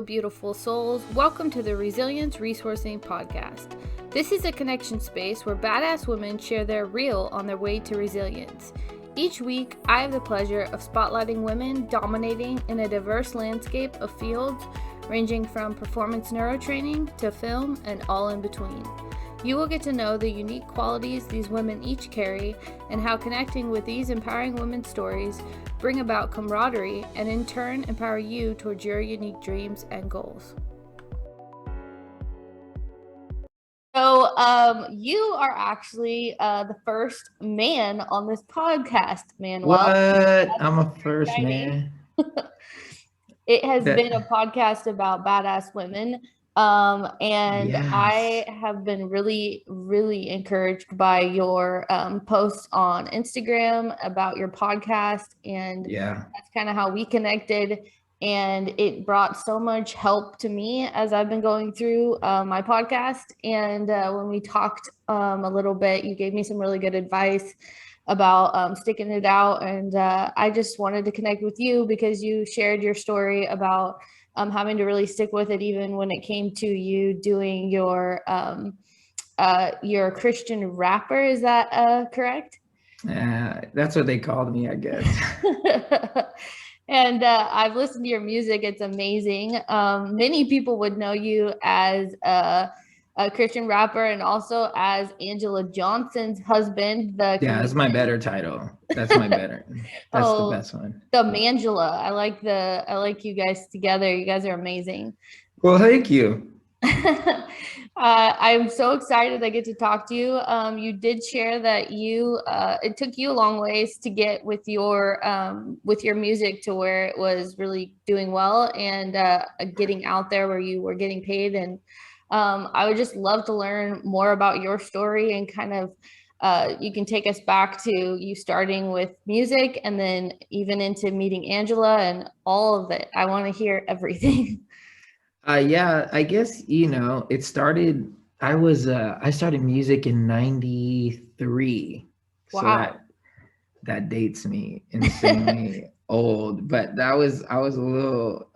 Hello, beautiful souls. Welcome to the Resilience Resourcing Podcast. This is a connection space where badass women share their real on their way to resilience. Each week, I have the pleasure of spotlighting women dominating in a diverse landscape of fields ranging from performance neurotraining to film and all in between. You will get to know the unique qualities these women each carry and how connecting with these empowering women's stories bring about camaraderie and in turn empower you towards your unique dreams and goals. So you are actually the first man on this podcast, Manwell. What? I'm a first man. It has been a podcast about badass women. And Yes. I have been really, really encouraged by your posts on Instagram about your podcast. And that's kind of how we connected. And it brought so much help to me as I've been going through my podcast. And when we talked a little bit, you gave me some really good advice about sticking it out. And I just wanted to connect with you because you shared your story about having to really stick with it, even when it came to you doing your Christian rapper. Is that correct? That's what they called me, I guess. And I've listened to your music. It's amazing. Many people would know you as a Christian rapper and also as Anjelah Johnson's husband. That's my better title. That's my better. That's the best one. The Manjula. I like you guys together. You guys are amazing. Well, thank you. I'm so excited I get to talk to you. You did share that it took you a long ways to get with your music to where it was really doing well and getting out there where you were getting paid. And I would just love to learn more about your story and kind of you can take us back to you starting with music and then even into meeting Anjelah and all of it. I want to hear everything. I guess, it started, I started music in 93. Wow. So that dates me insanely old, but I was a little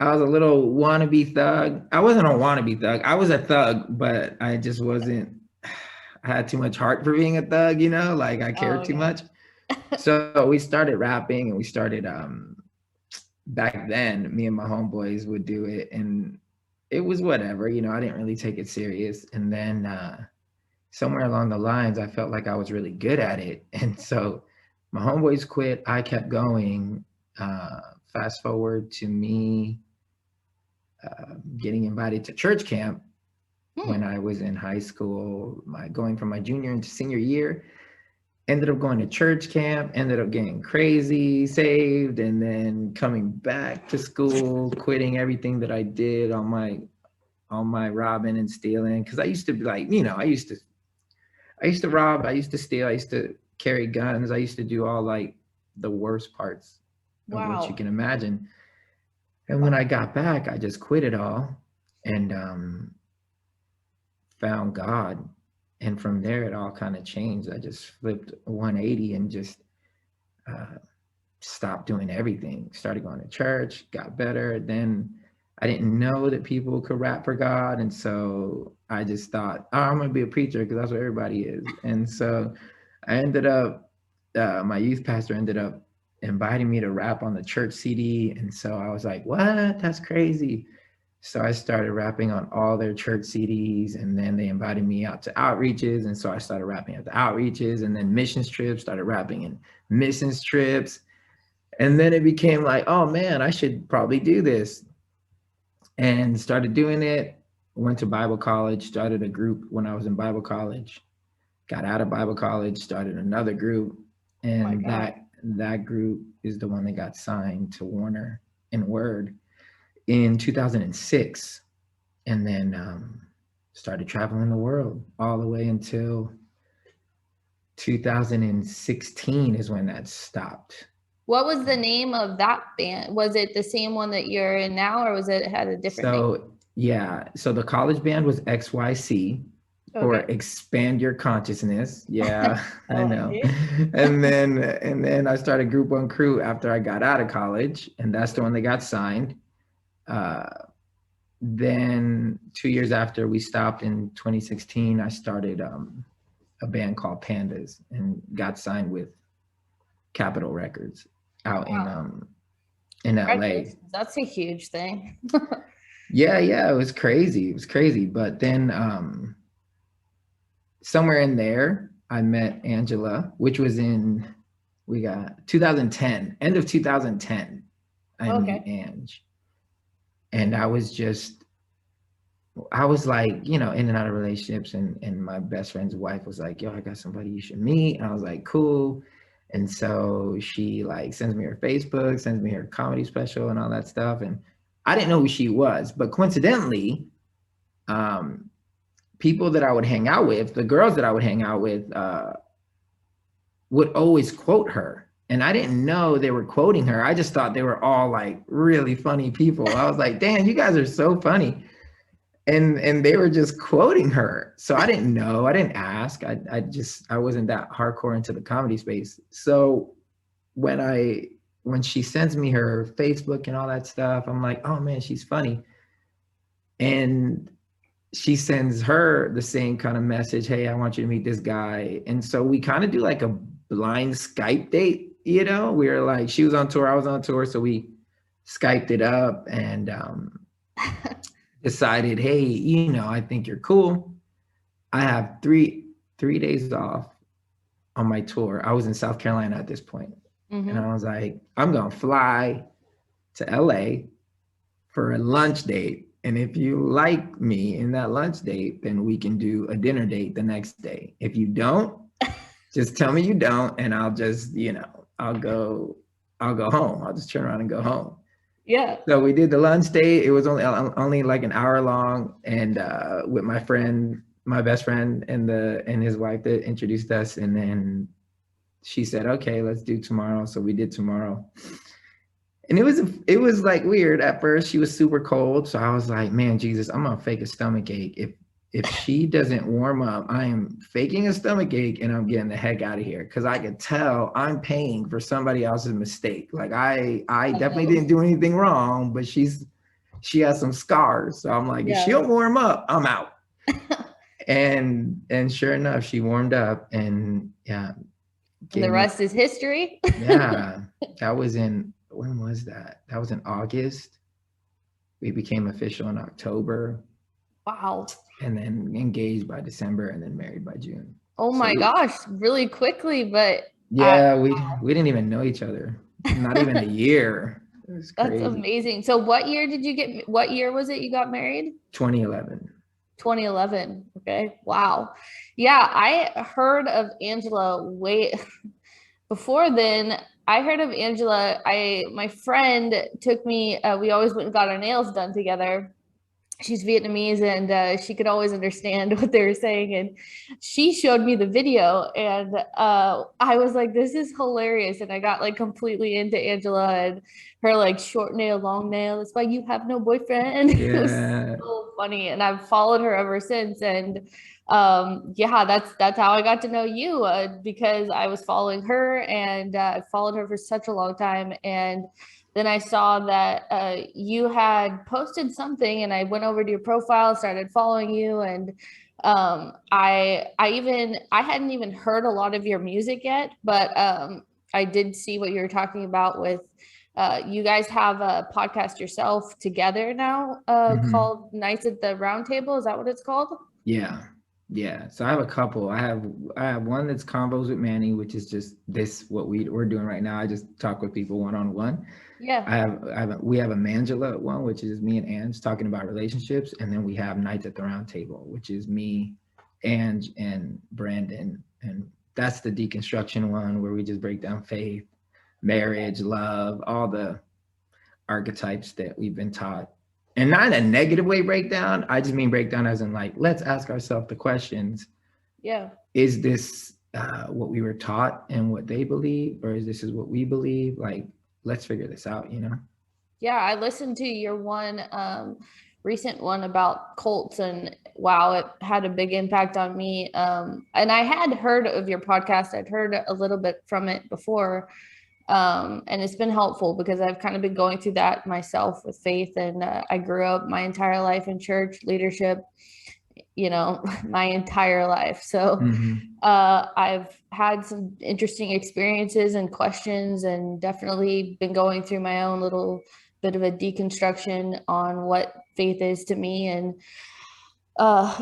wannabe thug. I wasn't a wannabe thug. I was a thug, but I just wasn't, I had too much heart for being a thug, like I cared too much. So we started rapping and we started, back then, me and my homeboys would do it and it was whatever, I didn't really take it serious. And then somewhere along the lines, I felt like I was really good at it. And so my homeboys quit, I kept going. Fast forward to me getting invited to church camp when I was in high school, going from my junior into senior year. Ended up going to church camp, ended up getting crazy, saved, and then coming back to school, quitting everything that I did on my robbing and stealing. Cause I used to be like, I used to rob, I used to steal, I used to carry guns, I used to do all like the worst parts of what you can imagine. And when I got back, I just quit it all and found God. And from there, it all kind of changed. I just flipped 180 and just stopped doing everything. Started going to church, got better. Then I didn't know that people could rap for God. And so I just thought, I'm going to be a preacher because that's what everybody is. And so I ended up, my youth pastor ended up inviting me to rap on the church CD. And so I was like, what? That's crazy. So I started rapping on all their church CDs, and then they invited me out to outreaches. And so I started rapping at the outreaches, and then missions trips, started rapping in missions trips. And then it became like, oh man, I should probably do this. And started doing it, went to Bible college, started a group when I was in Bible college, got out of Bible college, started another group. And that group is the one that got signed to Warner and Word in 2006, and then started traveling the world all the way until 2016 is when that stopped. What was the name of that band? Was it the same one that you're in now, or was it had a different name? So the college band was XYC. or expand your consciousness. Yeah, I know. Okay. And then I started Group One Crew after I got out of college, and that's the one that got signed. Then 2 years after we stopped in 2016, I started a band called Pandas and got signed with Capitol Records out in LA. That's a huge thing. Yeah, it was crazy. It was crazy. But then somewhere in there, I met Anjelah, which was we got 2010, end of 2010. I met Ange. And I was like, in and out of relationships, and my best friend's wife was like, yo, I got somebody you should meet. And I was like, cool. And so she like sends me her Facebook, sends me her comedy special and all that stuff. And I didn't know who she was, but coincidentally, people that I would hang out with, the girls that I would hang out with, would always quote her. And I didn't know they were quoting her. I just thought they were all like really funny people. I was like, damn, you guys are so funny. And they were just quoting her. So I didn't know, I didn't ask. I wasn't that hardcore into the comedy space. So when she sends me her Facebook and all that stuff, I'm like, oh man, she's funny. And she sends her the same kind of message. Hey, I want you to meet this guy. And so we kind of do like a blind Skype date, we were like, she was on tour, I was on tour. So we Skyped it up and decided, hey, I think you're cool. I have three days off on my tour. I was in South Carolina at this point. Mm-hmm. And I was like, I'm going to fly to LA for a lunch date. And if you like me in that lunch date, then we can do a dinner date the next day. If you don't, just tell me you don't. And I'll just, I'll go home. I'll just turn around and go home. Yeah. So we did the lunch date. It was only like an hour long. And with my friend, my best friend and his wife that introduced us. And then she said, okay, let's do tomorrow. So we did tomorrow. And it was like weird at first. She was super cold. So I was like, man, Jesus, I'm gonna fake a stomach ache. If she doesn't warm up, I am faking a stomach ache and I'm getting the heck out of here. Cause I could tell I'm paying for somebody else's mistake. Like I definitely didn't do anything wrong, but she has some scars. So I'm like, if she don't warm up, I'm out. and sure enough, she warmed up and yeah. And the rest is history. Yeah. When was that? That was in August. We became official in October. Wow. And then engaged by December and then married by June. Oh my gosh, really quickly, but yeah, we didn't even know each other. Not even a year. It was crazy. That's amazing. So what year was it you got married? 2011. 2011. Okay. Wow. Yeah, I heard of Anjelah way before then. I heard of Anjelah. My friend took me, we always went and got our nails done together. She's Vietnamese and she could always understand what they were saying. And she showed me the video and I was like, this is hilarious. And I got like completely into Anjelah and her like short nail, long nail. That's why you have no boyfriend. Yeah. It was so funny. And I've followed her ever since. And that's how I got to know you because I was following her and I followed her for such a long time. And then I saw that you had posted something and I went over to your profile, started following you. And I hadn't even heard a lot of your music yet, but I did see what you were talking about with, you guys have a podcast yourself together now called Nights at the Round Table. Is that what it's called? Yeah. So I have a couple. I have one that's Convos with Manny, which is just what we're doing right now. I just talk with people one-on-one. Yeah. We have a Manjelah one, which is me and Ange talking about relationships. And then we have Nights at the Round Table, which is me, Ange, and Brandon. And that's the Deconstruction one where we just break down faith, marriage, love, all the archetypes that we've been taught. And not in a negative way breakdown. I just mean breakdown as in like, let's ask ourselves the questions. Yeah. Is this what we were taught and what they believe? Or is this what we believe? Like, let's figure this out, Yeah, I listened to your one recent one about cults, and wow, it had a big impact on me. And I had heard of your podcast. I'd heard a little bit from it before. And it's been helpful because I've kind of been going through that myself with faith. And I grew up my entire life in church leadership, my entire life. So I've had some interesting experiences and questions, and definitely been going through my own little bit of a deconstruction on what faith is to me. And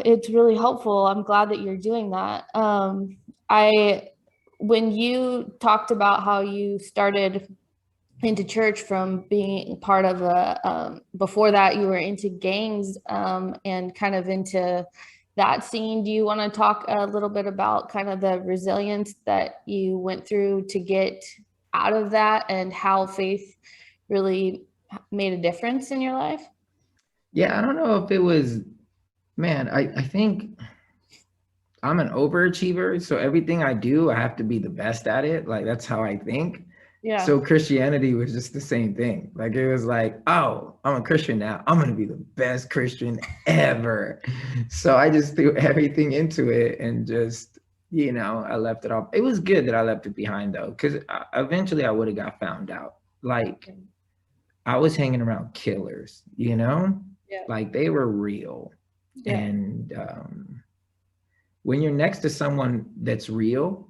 it's really helpful. I'm glad that you're doing that. When you talked about how you started into church from being part of before that you were into gangs, and kind of into that scene, do you want to talk a little bit about kind of the resilience that you went through to get out of that, and how faith really made a difference in your life? Yeah, I don't know if it was, man, I think I'm an overachiever. So everything I do, I have to be the best at it. Like, that's how I think. Yeah. So Christianity was just the same thing. Like, it was like, oh, I'm a Christian now. I'm going to be the best Christian ever. So I just threw everything into it and just, I left it off. It was good that I left it behind, though, because eventually I would have got found out. Like, I was hanging around killers, Yeah. Like, they were real. Yeah. And when you're next to someone that's real,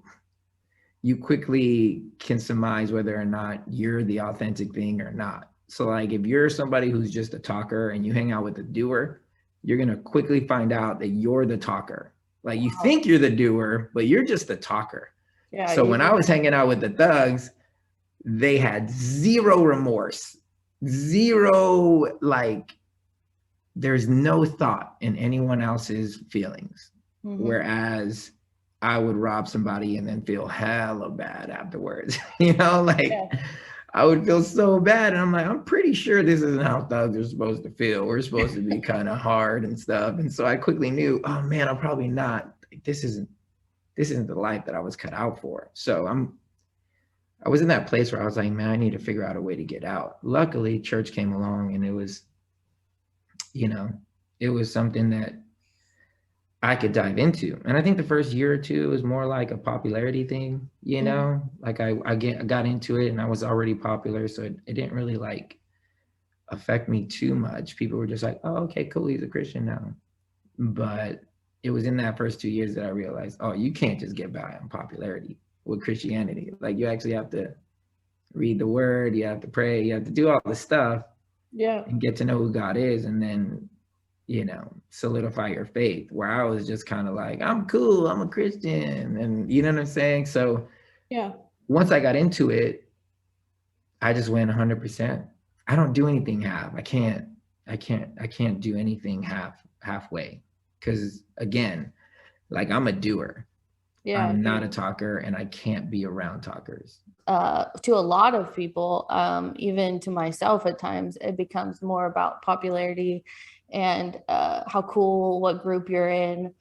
you quickly can surmise whether or not you're the authentic thing or not. So like, if you're somebody who's just a talker and you hang out with a doer, you're going to quickly find out that you're the talker. Like, you think you're the doer, but you're just the talker. Yeah, so when I was hanging out with the thugs, they had zero remorse, zero, like, there's no thought in anyone else's feelings. Whereas I would rob somebody and then feel hella bad afterwards. I would feel so bad. And I'm like, I'm pretty sure this isn't how thugs are supposed to feel. We're supposed to be kind of hard and stuff. And so I quickly knew, oh man, I'm probably not, this isn't the life that I was cut out for. So I was in that place where I was like, man, I need to figure out a way to get out. Luckily, church came along, and it was, it was something that I could dive into. And I think the first year or two was more like a popularity thing, like I got into it and I was already popular. So it didn't really like affect me too much. People were just like, oh, okay, cool, he's a Christian now. But it was in that first 2 years that I realized, oh, you can't just get by on popularity with Christianity. Like, you actually have to read the word, you have to pray, you have to do all the stuff, and get to know who God is, and then solidify your faith. Where I was just kind of like, I'm cool, I'm a Christian, and you know what I'm saying? So once I got into it, I just went 100%. I don't do anything half. I can't do anything halfway. Because again, like, I'm a doer. I'm not a talker, and I can't be around talkers. To a lot of people, even to myself at times, it becomes more about popularity and how cool, what group you're in.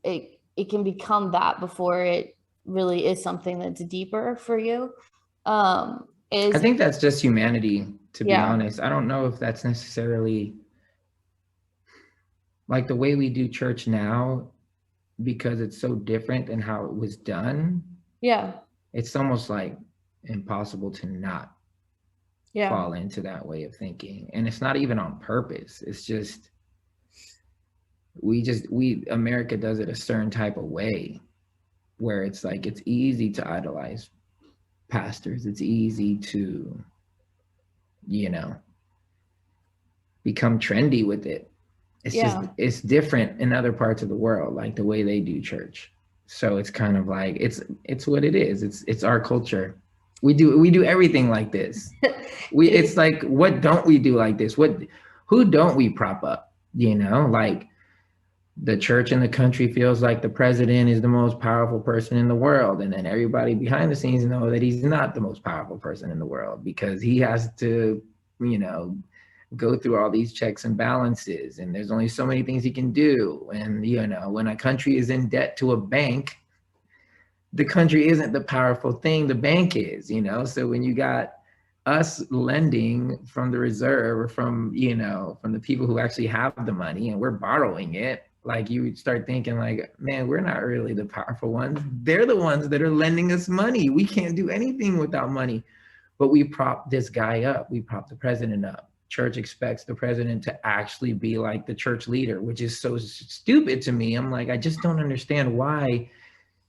It can become that before it really is something that's deeper for you. I think that's just humanity, to be honest. I don't know if that's necessarily like the way we do church now, because it's so different than how it was done. It's almost like impossible to not fall into that way of thinking. And it's not even on purpose. It's just, America does it a certain type of way, where it's like, it's easy to idolize pastors. It's easy to, become trendy with it. It's just, it's different in other parts of the world, like the way they do church. So it's kind of like, it's what it is. It's our culture. We do everything like this. It's like, what don't we do like this? Who don't we prop up? Like, the church in the country feels like the president is the most powerful person in the world. And then everybody behind the scenes know that he's not the most powerful person in the world, because he has to, go through all these checks and balances, and there's only so many things he can do. And when a country is in debt to a bank, the country isn't the powerful thing, the bank is. So when you got us lending from the reserve or from, from the people who actually have the money, and we're borrowing it, like you would start thinking like, man, we're not really the powerful ones. They're the ones that are lending us money. We can't do anything without money. But we prop this guy up. We prop the president up. Church expects the president to actually be like the church leader, which is so stupid to me. I'm like, I just don't understand why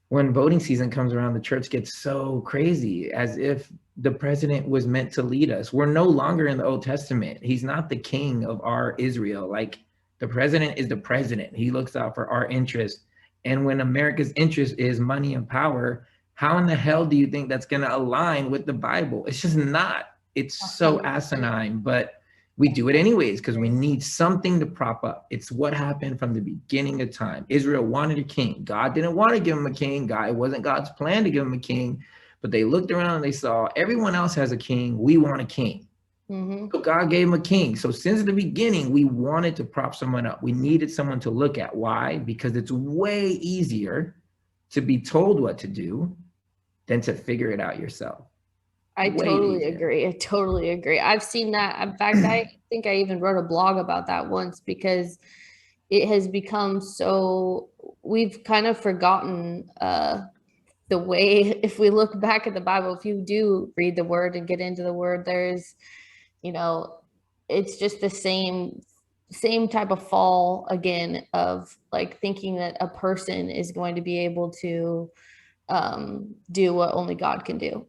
when voting season comes around, the church gets so crazy, as if the president was meant to lead us. We're no longer in the Old Testament. He's not the king of our Israel. Like, the president is the president. He looks out for our interest. And when America's interest is money and power, how in the hell do you think that's going to align with the Bible? It's just not. It's so asinine, but we do it anyways because we need something to prop up. It's what happened from the beginning of time. Israel wanted a king. God didn't want to give him a king. It wasn't God's plan to give him a king, but they looked around and they saw everyone else has a king. We want a king. Mm-hmm. So God gave him a king. So since the beginning, we wanted to prop someone up. We needed someone to look at. Why? Because it's way easier to be told what to do than to figure it out yourself. I totally agree. I've seen that. In fact, I think I even wrote a blog about that once, because it has become so, we've kind of forgotten the way, if we look back at the Bible, if you do read the word and get into the word, there's, it's just the same type of fall again of like thinking that a person is going to be able to do what only God can do.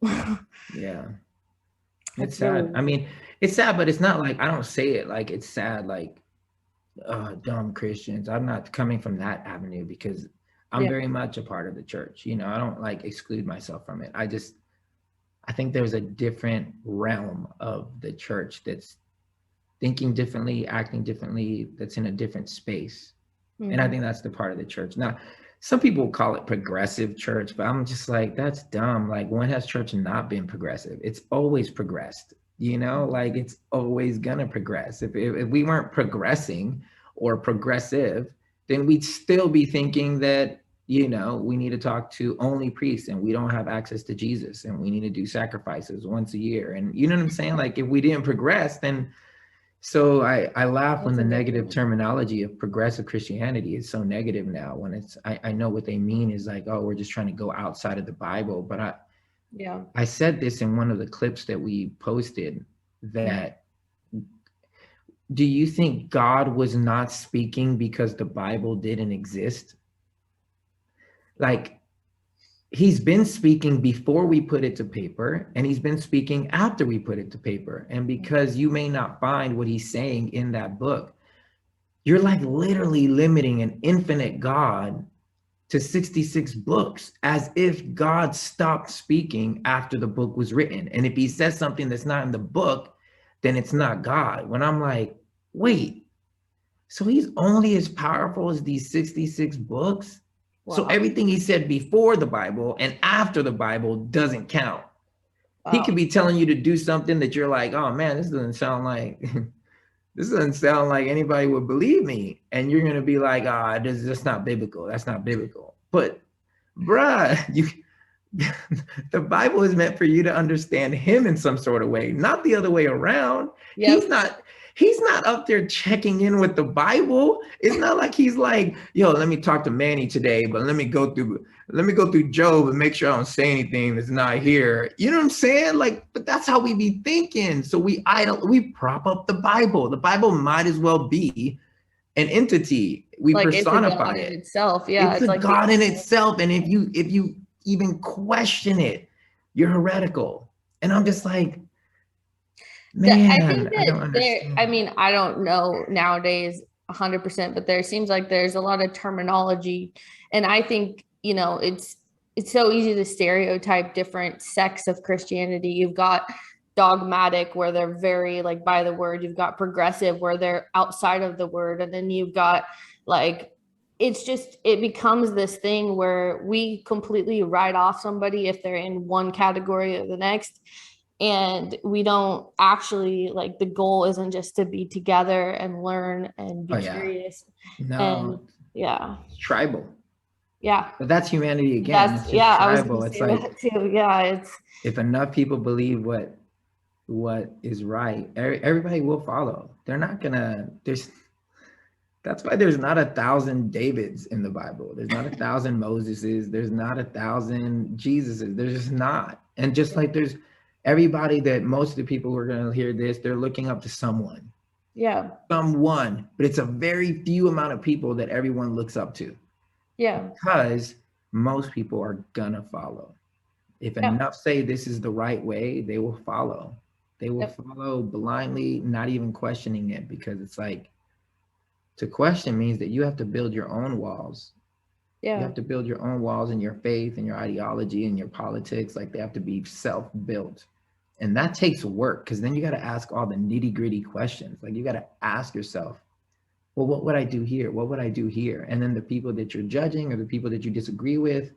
Yeah. It's sad. Really, I mean, it's sad, but it's not like, I don't say it like it's sad, like, dumb Christians. I'm not coming from that avenue, because I'm very much a part of the church. I don't like exclude myself from it. I think there's a different realm of the church that's thinking differently, acting differently, that's in a different space. Mm-hmm. And I think that's the part of the church. Now, some people call it progressive church, but I'm just like, that's dumb. Like, when has church not been progressive? It's always progressed, like it's always gonna progress. If we weren't progressing or progressive, then we'd still be thinking that, we need to talk to only priests and we don't have access to Jesus and we need to do sacrifices once a year. And you know what I'm saying? Like, if we didn't progress, then so I laugh when the negative terminology of progressive Christianity is so negative now, when I know what they mean is like, oh, we're just trying to go outside of the Bible. But I said this in one of the clips that we posted, that do you think God was not speaking because the Bible didn't exist? Like, he's been speaking before we put it to paper, and he's been speaking after we put it to paper. And because you may not find what he's saying in that book, you're like literally limiting an infinite God to 66 books, as if God stopped speaking after the book was written. And if he says something that's not in the book, then it's not God. When I'm like, wait, so he's only as powerful as these 66 books? Wow. So everything he said before the Bible and after the Bible doesn't count. Wow. He could be telling you to do something that you're like, oh man, this doesn't sound like anybody would believe me. And you're going to be like, that's not biblical. That's not biblical. But bruh, the Bible is meant for you to understand him in some sort of way, not the other way around. Yep. He's not up there checking in with the Bible. It's not like he's like, yo, let me talk to Manny today, but let me go through Job and make sure I don't say anything that's not here. You know what I'm saying? Like, but that's how we be thinking. So we prop up the Bible. The Bible might as well be an entity. We like personify it. Itself. Yeah. It's a like God in itself. And if you even question it, you're heretical. And I'm just like, man, I think that I don't know nowadays 100%, but there seems like there's a lot of terminology. And I think, it's so easy to stereotype different sects of Christianity. You've got dogmatic, where they're very like by the word. You've got progressive, where they're outside of the word. And then you've got like, it becomes this thing where we completely write off somebody if they're in one category or the next. And we don't actually, like, the goal isn't just to be together and learn and be curious. No. And it's tribal. Yeah. But that's humanity again. It's just tribal. It's like, too. Yeah. If enough people believe what what is right, everybody will follow. They're not gonna, that's why there's not 1,000 Davids in the Bible. There's not 1,000 Moseses. There's not 1,000 Jesuses. There's just not. And just like there's everybody that most of the people who are going to hear this, they're looking up to someone. Yeah. Someone, but it's a very few amount of people that everyone looks up to. Yeah. Because most people are gonna follow. If enough say this is the right way, they will follow. They will follow blindly, not even questioning it, because it's like, to question means that you have to build your own walls. You have to build your own walls in your faith and your ideology and your politics. Like, they have to be self-built. And that takes work, because then you got to ask all the nitty-gritty questions. Like, you got to ask yourself, well, what would I do here? What would I do here? And then the people that you're judging or the people that you disagree with,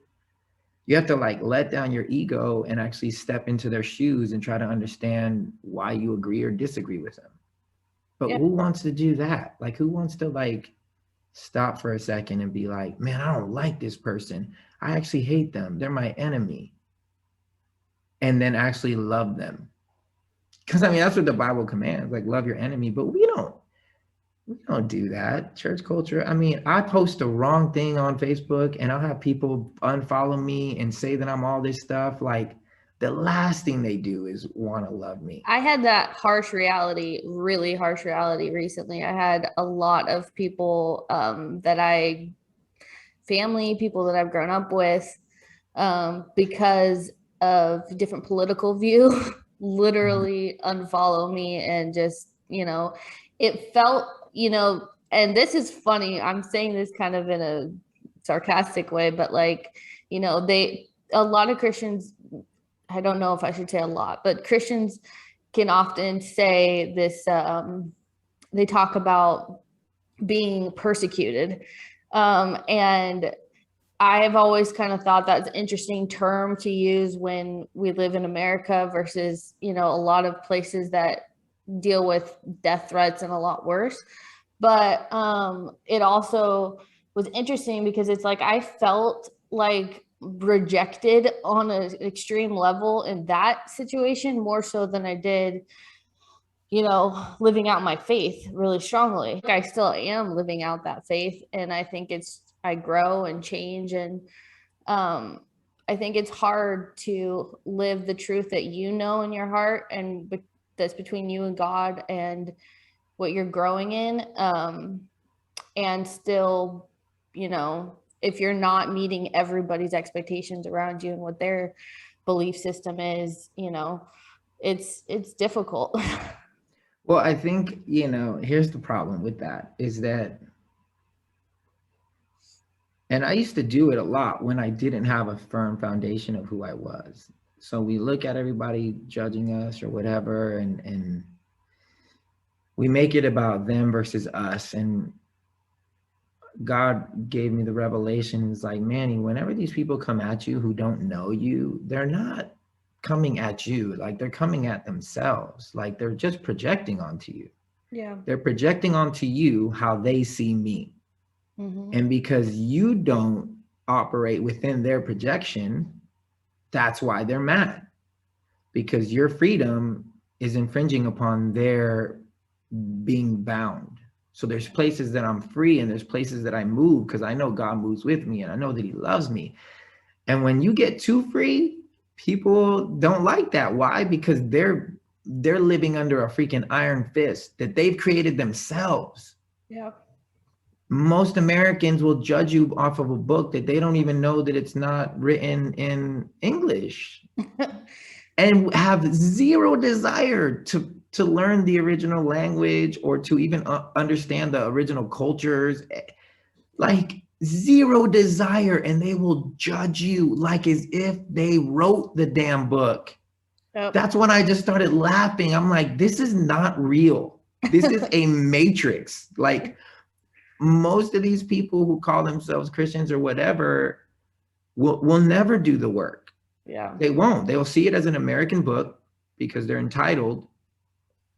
you have to like let down your ego and actually step into their shoes and try to understand why you agree or disagree with them. But who wants to do that? Like, who wants to like stop for a second and be like, man, I don't like this person. I actually hate them. They're my enemy. And then actually love them. Because I mean, that's what the Bible commands, like love your enemy. But we don't do that. Church culture. I mean, I post the wrong thing on Facebook and I'll have people unfollow me and say that I'm all this stuff. Like, the last thing they do is want to love me. I had that really harsh reality recently. I had a lot of people people that I've grown up with, because of different political view, literally unfollow me. And just, it felt, and this is funny, I'm saying this kind of in a sarcastic way, but like, a lot of Christians, I don't know if I should say a lot, but Christians can often say this, they talk about being persecuted. And I have always kind of thought that's an interesting term to use when we live in America versus, a lot of places that deal with death threats and a lot worse. But it also was interesting because it's like I felt like rejected on an extreme level in that situation, more so than I did, living out my faith really strongly. I still am living out that faith, and I think I grow and change, and I think it's hard to live the truth that in your heart, and that's between you and God and what you're growing in, and still, if you're not meeting everybody's expectations around you and what their belief system is, it's difficult. Well, I think, here's the problem with that is that, and I used to do it a lot when I didn't have a firm foundation of who I was. So we look at everybody judging us or whatever, and we make it about them versus us. And God gave me the revelation. It's like, Manny, whenever these people come at you who don't know you, they're not coming at you. Like, they're coming at themselves. Like, they're just projecting onto you. Yeah. They're projecting onto you how they see me. Mm-hmm. And because you don't operate within their projection, that's why they're mad. Because your freedom is infringing upon their being bound. So there's places that I'm free and there's places that I move because I know God moves with me and I know that he loves me. And when you get too free, people don't like that. Why? Because they're living under a freaking iron fist that they've created themselves. Yeah. Most Americans will judge you off of a book that they don't even know that it's not written in English and have zero desire to learn the original language or to even understand the original cultures, like zero desire, and they will judge you like as if they wrote the damn book. Yep. That's when I just started laughing. I'm like, this is not real. This is a matrix. Like, most of these people who call themselves Christians or whatever will never do the work. Yeah. They won't. They'll see it as an American book because they're entitled.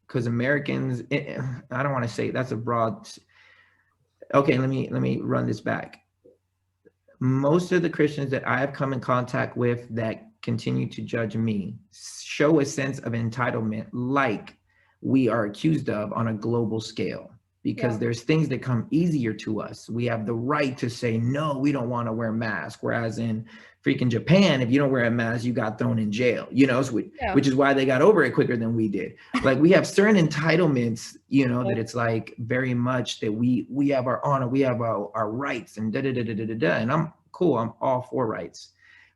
Because Americans, I don't want to say that's a broad. Okay, let me run this back. Most of the Christians that I have come in contact with that continue to judge me, show a sense of entitlement like we are accused of on a global scale, because there's things that come easier to us. We have the right to say, no, we don't want to wear masks. Whereas in freaking Japan, if you don't wear a mask, you got thrown in jail, you know, which is why they got over it quicker than we did. Like we have certain entitlements, you know, that it's like very much that we have our honor, we have our rights and da-da-da-da-da-da. And I'm cool, I'm all for rights.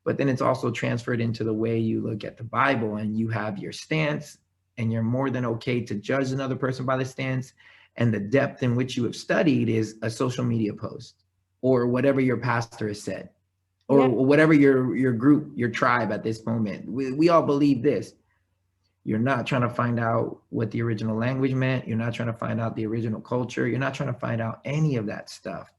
But then it's also transferred into the way you look at the Bible, and you have your stance, and you're more than okay to judge another person by the stance. And the depth in which you have studied is a social media post or whatever your pastor has said, or whatever your group, your tribe at this moment. We all believe this. You're not trying to find out what the original language meant. You're not trying to find out the original culture. You're not trying to find out any of that stuff.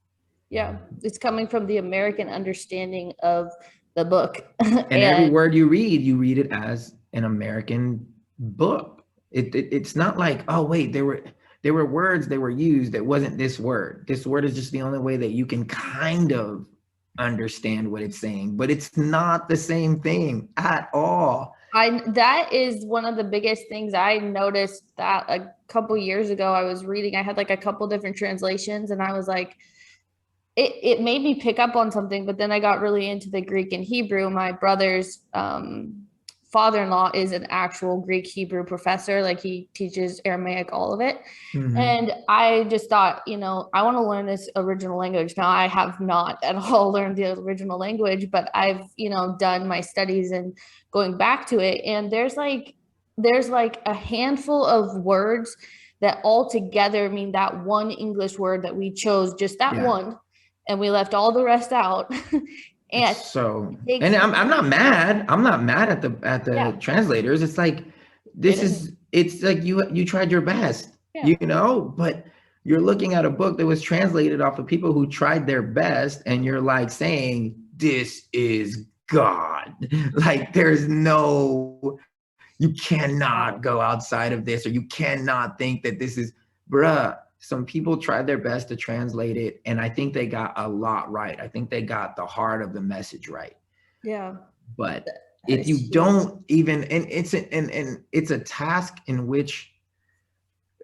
Yeah, it's coming from the American understanding of the book. And every word you read it as an American book. It's not like, oh wait, there were words that were used that wasn't this word. This word is just the only way that you can kind of understand what it's saying, but it's not the same thing at all. That is one of the biggest things I noticed. That a couple years ago I was reading, I had like a couple different translations, and I was like, it made me pick up on something. But then I got really into the Greek and Hebrew. My brother's father-in-law is an actual Greek Hebrew professor. Like he teaches Aramaic, all of it. Mm-hmm. And I just thought, you know, I want to learn this original language. Now I have not at all learned the original language, but I've, you know, done my studies and going back to it. And there's like a handful of words that all together mean that one English word that we chose, just that one, and we left all the rest out. And so, and I'm not mad. I'm not mad at the translators. It's like, it's like you tried your best, you know, but you're looking at a book that was translated off of people who tried their best, and you're like saying, this is God. Like you cannot go outside of this, or you cannot think that this is, bruh. Some people tried their best to translate it, and I think they got a lot right. I think they got the heart of the message right. Yeah. But if you don't even, and it's a task in which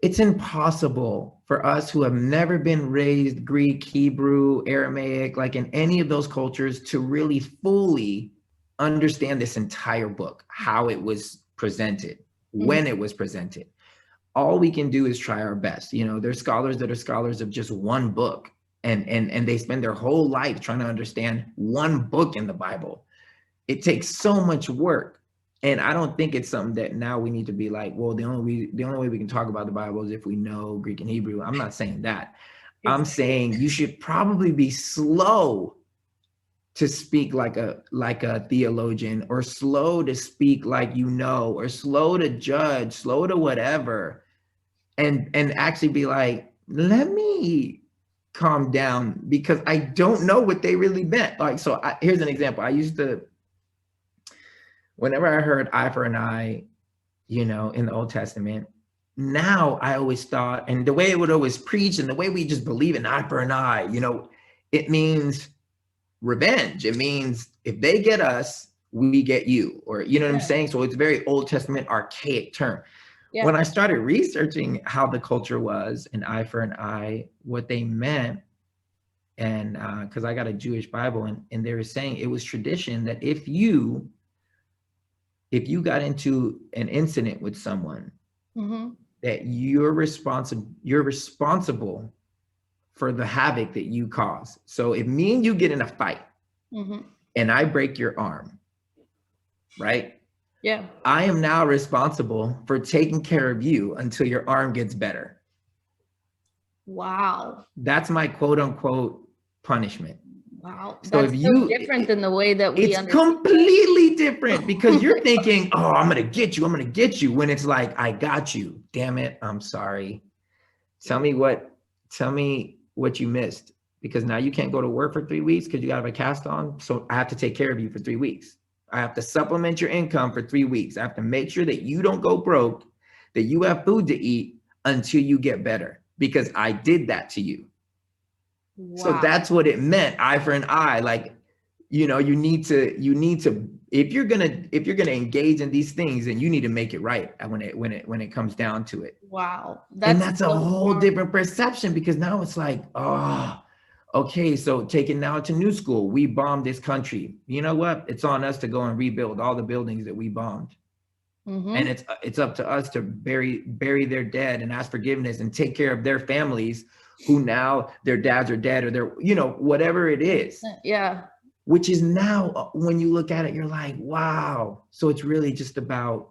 it's impossible for us who have never been raised Greek, Hebrew, Aramaic, like in any of those cultures, to really fully understand this entire book, how it was presented, when it was presented. All we can do is try our best. You know, there's scholars that are scholars of just one book, and they spend their whole life trying to understand one book in the Bible. It takes so much work. And I don't think it's something that now we need to be like, well, the only way we can talk about the Bible is if we know Greek and Hebrew. I'm not saying that. I'm saying you should probably be slow to speak like a theologian, or slow to speak like, you know, or slow to judge, slow to whatever, and actually be like, let me calm down, because I don't know what they really meant. Like, so here's an example. I used to, whenever I heard eye for an eye, you know, in the Old Testament, now I always thought, and the way it would always preach, and the way we just believe in eye for an eye, you know, it means revenge. It means if they get us, we get you, or, you know what I'm saying? So it's a very Old Testament archaic term. Yeah. When I started researching how the culture was, an eye for an eye, what they meant, and because I got a Jewish Bible, and they were saying it was tradition that if you got into an incident with someone, that you're responsible for the havoc that you cause. So if me and you get in a fight, and I break your arm, right? Yeah. I am now responsible for taking care of you until your arm gets better. Wow. That's my quote unquote punishment. Wow. So that's so different than the way that we understand. It's completely different, because you're thinking, oh, I'm going to get you. When it's like, I got you. Damn it. I'm sorry. Tell me what you missed, because now you can't go to work for 3 weeks because you got to have a cast on. So I have to take care of you for 3 weeks. I have to supplement your income for 3 weeks. I have to make sure that you don't go broke, that you have food to eat until you get better, because I did that to you. Wow. So that's what it meant, eye for an eye. Like, you know, you need to, if you're gonna engage in these things, then you need to make it right when it comes down to it. Wow. And That's that's a so whole smart. different perception, because now it's like, oh, okay, so take it now to new school. We bombed this country. You know what? It's on us to go and rebuild all the buildings that we bombed. And it's up to us to bury their dead and ask forgiveness and take care of their families who now their dads are dead, or their, you know, whatever it is. Yeah. Which is now, when you look at it, you're like, wow. So it's really just about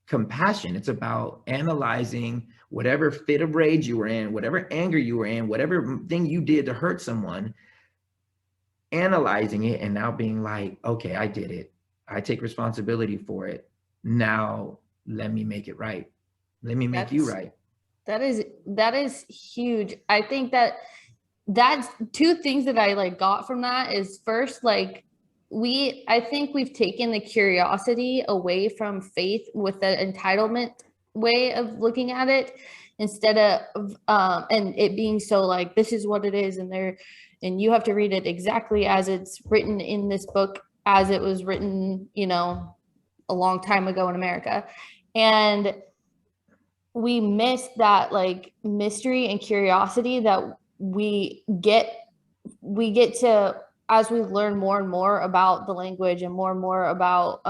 compassion. It's about analyzing whatever fit of rage you were in, whatever anger you were in, whatever thing you did to hurt someone, analyzing it and now being like, okay, I did it. I take responsibility for it. Now let me make it right. Let me make you right. That is huge. I think that's two things that I like got from that is, first, like, I think we've taken the curiosity away from faith with the entitlement way of looking at it, instead of and it being so like, this is what it is, and you have to read it exactly as it's written in this book, as it was written, you know, a long time ago in America. And we miss that like mystery and curiosity that we get to, as we learn more and more about the language and more about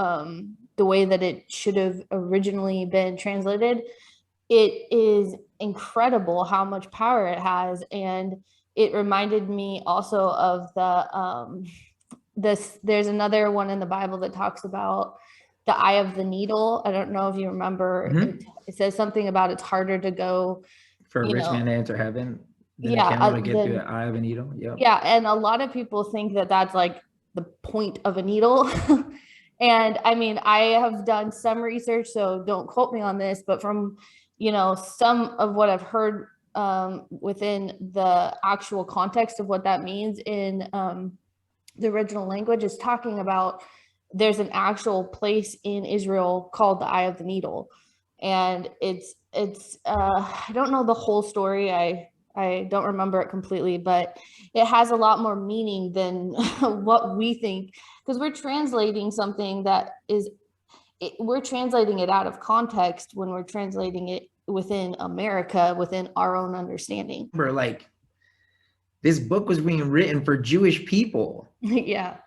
the way that it should have originally been translated. It is incredible how much power it has. And it reminded me also of there's another one in the Bible that talks about the eye of the needle. I don't know if you remember. It says something about it's harder to go for a rich man to enter heaven than yeah, a camel to get through the eye of a needle. Yep. Yeah, and a lot of people think that that's like the point of a needle. And I mean, I have done some research, so don't quote me on this, but from, you know, some of what I've heard within the actual context of what that means in the original language, is talking about there's an actual place in Israel called the Eye of the Needle. And it's I don't know the whole story. I don't remember it completely, but it has a lot more meaning than what we think, because we're translating something that we're translating it out of context when we're translating it within America, within our own understanding. Like, this book was being written for Jewish people. Yeah.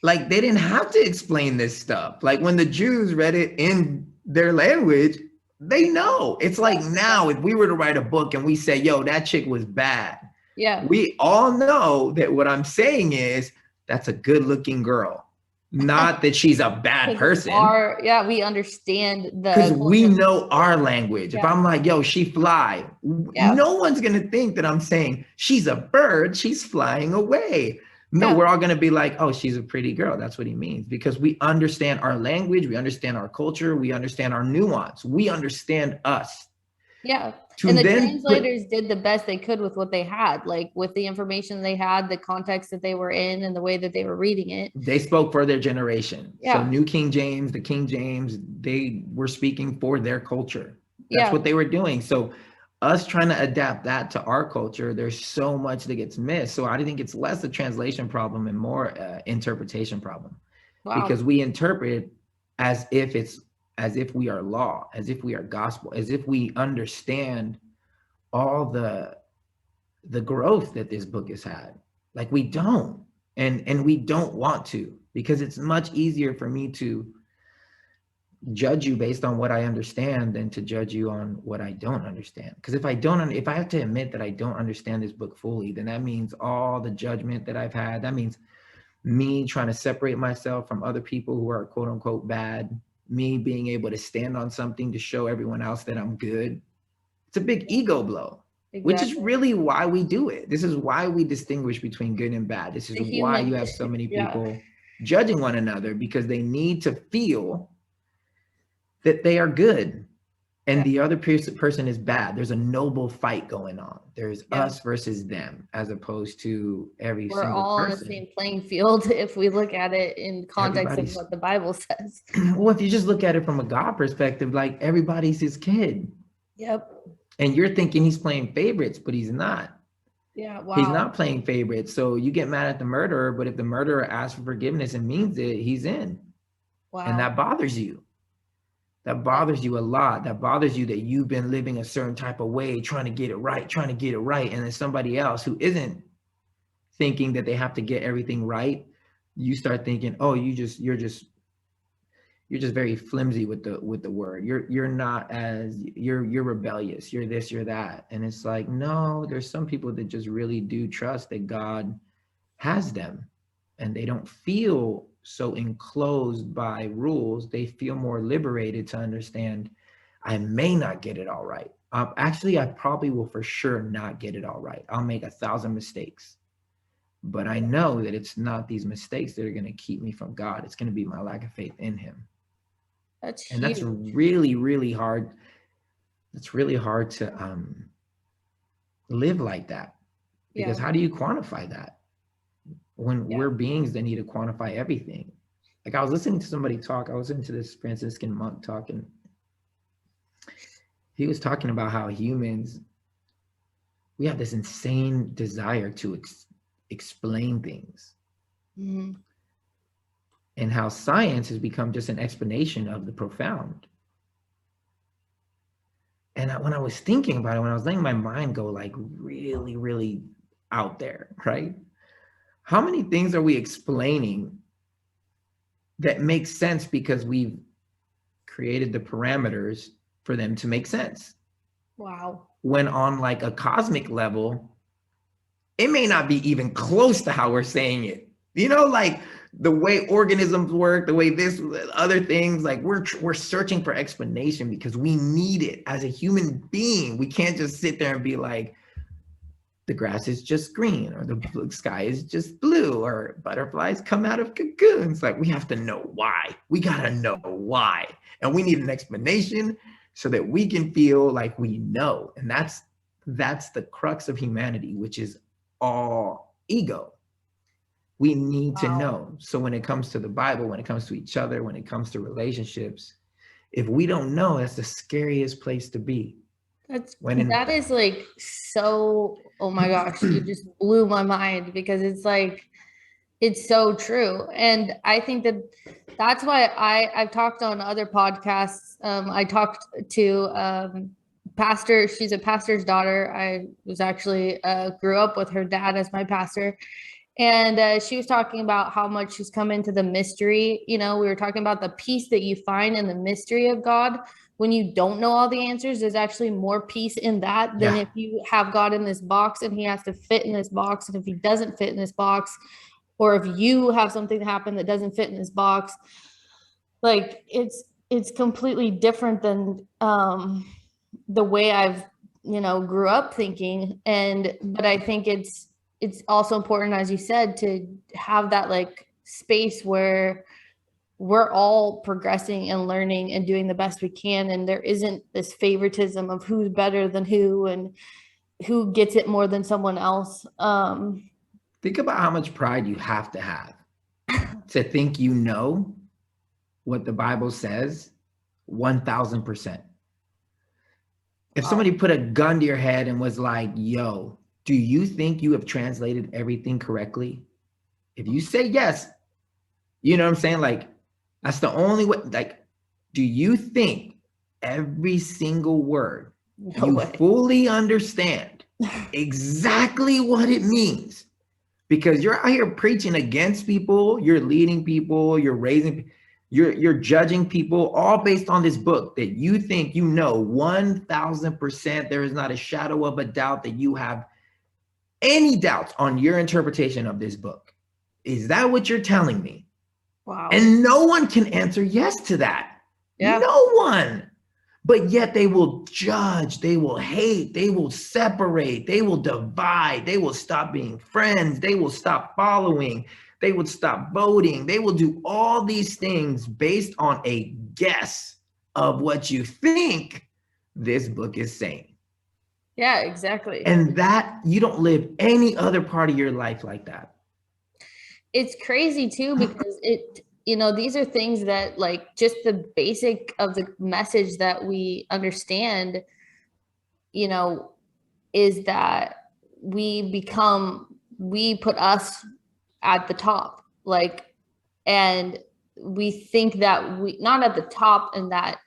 Like, they didn't have to explain this stuff. Like, when the Jews read it in their language, they know. It's like now, if we were to write a book and we say, yo, that chick was bad. Yeah. We all know that what I'm saying is that's a good looking girl. Not that she's a bad person. We understand because we know our language. Yeah. If I'm like, yo, she fly, no one's going to think that I'm saying she's a bird, she's flying away. No, we're all going to be like, oh, she's a pretty girl. That's what he means, because we understand our language, we understand our culture, we understand our nuance, we understand us. Yeah. And the translators did the best they could with what they had, like with the information they had, the context that they were in, and the way that they were reading it. They spoke for their generation. Yeah. So New King James, the King James, they were speaking for their culture. That's what they were doing. So us trying to adapt that to our culture, there's so much that gets missed. So I think it's less a translation problem and more interpretation problem. Wow. Because we interpret as if we are law, as if we are gospel, as if we understand all the growth that this book has had. Like, we don't, and we don't want to, because it's much easier for me to judge you based on what I understand than to judge you on what I don't understand. Because if I have to admit that I don't understand this book fully, then that means all the judgment that I've had, that means me trying to separate myself from other people who are quote unquote bad, me being able to stand on something to show everyone else that I'm good. It's a big ego blow. Exactly. Which is really why we do it. This is why we distinguish between good and bad. This is why you have so many people judging one another, because they need to feel that they are good and the other person is bad. There's a noble fight going on. There's us versus them, as opposed to every single person. We're all on the same playing field if we look at it in context of what the Bible says. Well, if you just look at it from a God perspective, like, everybody's his kid. Yep. And you're thinking he's playing favorites, but he's not. Yeah. Wow. He's not playing favorites. So you get mad at the murderer, but if the murderer asks for forgiveness and means it, he's in. Wow. And that bothers you. That bothers you a lot. That bothers you that you've been living a certain type of way, trying to get it right. And then somebody else who isn't thinking that they have to get everything right, you start thinking, oh, you're just very flimsy with the word. You're not as you're rebellious. You're this, you're that. And it's like, no, there's some people that just really do trust that God has them, and they don't feel so enclosed by rules. They feel more liberated to understand, I may not get it all right. Actually, I probably will for sure not get it all right. I'll make 1,000 mistakes. But I know that it's not these mistakes that are going to keep me from God. It's going to be my lack of faith in him. That's And huge. that's really, really hard. It's really hard to live like that. Because how do you quantify that when we're beings that need to quantify everything? Like, I was listening to somebody talk. I was into this Franciscan monk talking. He was talking about how humans, we have this insane desire to explain things. Mm-hmm. And how science has become just an explanation of the profound. And when I was thinking about it, when I was letting my mind go like really, really out there, right? How many things are we explaining that make sense because we've created the parameters for them to make sense? Wow. When on like a cosmic level, it may not be even close to how we're saying it. You know, like the way organisms work, the way this, other things, like we're searching for explanation because we need it as a human being. We can't just sit there and be like, the grass is just green, or the sky is just blue, or butterflies come out of cocoons. Like, we have to know why. We gotta know why. And we need an explanation so that we can feel like we know. And that's the crux of humanity, which is all ego. We need to know. So when it comes to the Bible, when it comes to each other, when it comes to relationships, if we don't know, that's the scariest place to be. That is like so, oh my gosh, you just blew my mind, because it's like, it's so true. And I think that's why I've talked on other podcasts. I talked to pastor. She's a pastor's daughter. I was actually grew up with her dad as my pastor. And she was talking about how much she's come into the mystery. You know, we were talking about the peace that you find in the mystery of God. When you don't know all the answers, there's actually more peace in that than if you have God in this box and he has to fit in this box. And if he doesn't fit in this box, or if you have something happen that doesn't fit in this box, like it's completely different than the way I've, grew up thinking. But I think it's also important, as you said, to have that like space where we're all progressing and learning and doing the best we can. And there isn't this favoritism of who's better than who and who gets it more than someone else. Think about how much pride you have to think you know what the Bible says 1,000%. If somebody put a gun to your head and was like, yo, do you think you have translated everything correctly? If you say yes, you know what I'm saying? Like, that's the only way. Like, do you think every single word you fully understand exactly what it means? Because you're out here preaching against people, you're leading people, you're raising, you're judging people, all based on this book that you think you know 1,000%. There is not a shadow of a doubt that you have any doubts on your interpretation of this book. Is that what you're telling me? Wow. And no one can answer yes to that. Yeah. No one. But yet they will judge, they will hate, they will separate, they will divide, they will stop being friends, they will stop following, they would stop voting, they will do all these things based on a guess of what you think this book is saying. Yeah, exactly. And that, you don't live any other part of your life like that. It's crazy too, because these are things that, like, just the basic of the message that we understand, is that we put us at the top, like, and we think that we not at the top, and that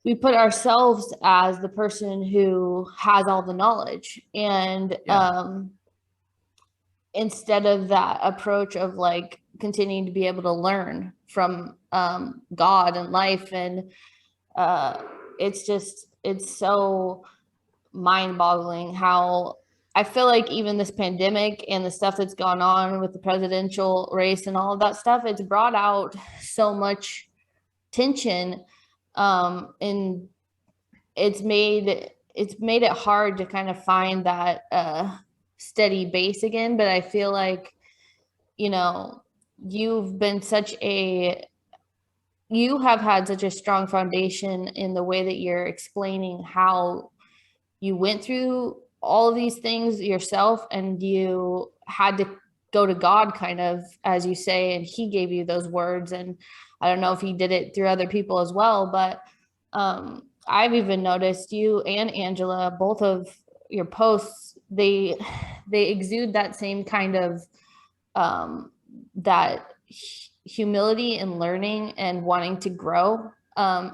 we put ourselves as the person who has all the knowledge. And instead of that approach of like continuing to be able to learn from God and life. And it's so mind-boggling how I feel like even this pandemic and the stuff that's gone on with the presidential race and all of that stuff, it's brought out so much tension, and it's made it hard to kind of find that steady base again. But I feel like, you know, you have had such a strong foundation in the way that you're explaining how you went through all of these things yourself, and you had to go to God, kind of, as you say, and he gave you those words. And I don't know if he did it through other people as well, but I've even noticed you and Anjelah, both of your posts, they exude that same kind of that humility and learning and wanting to grow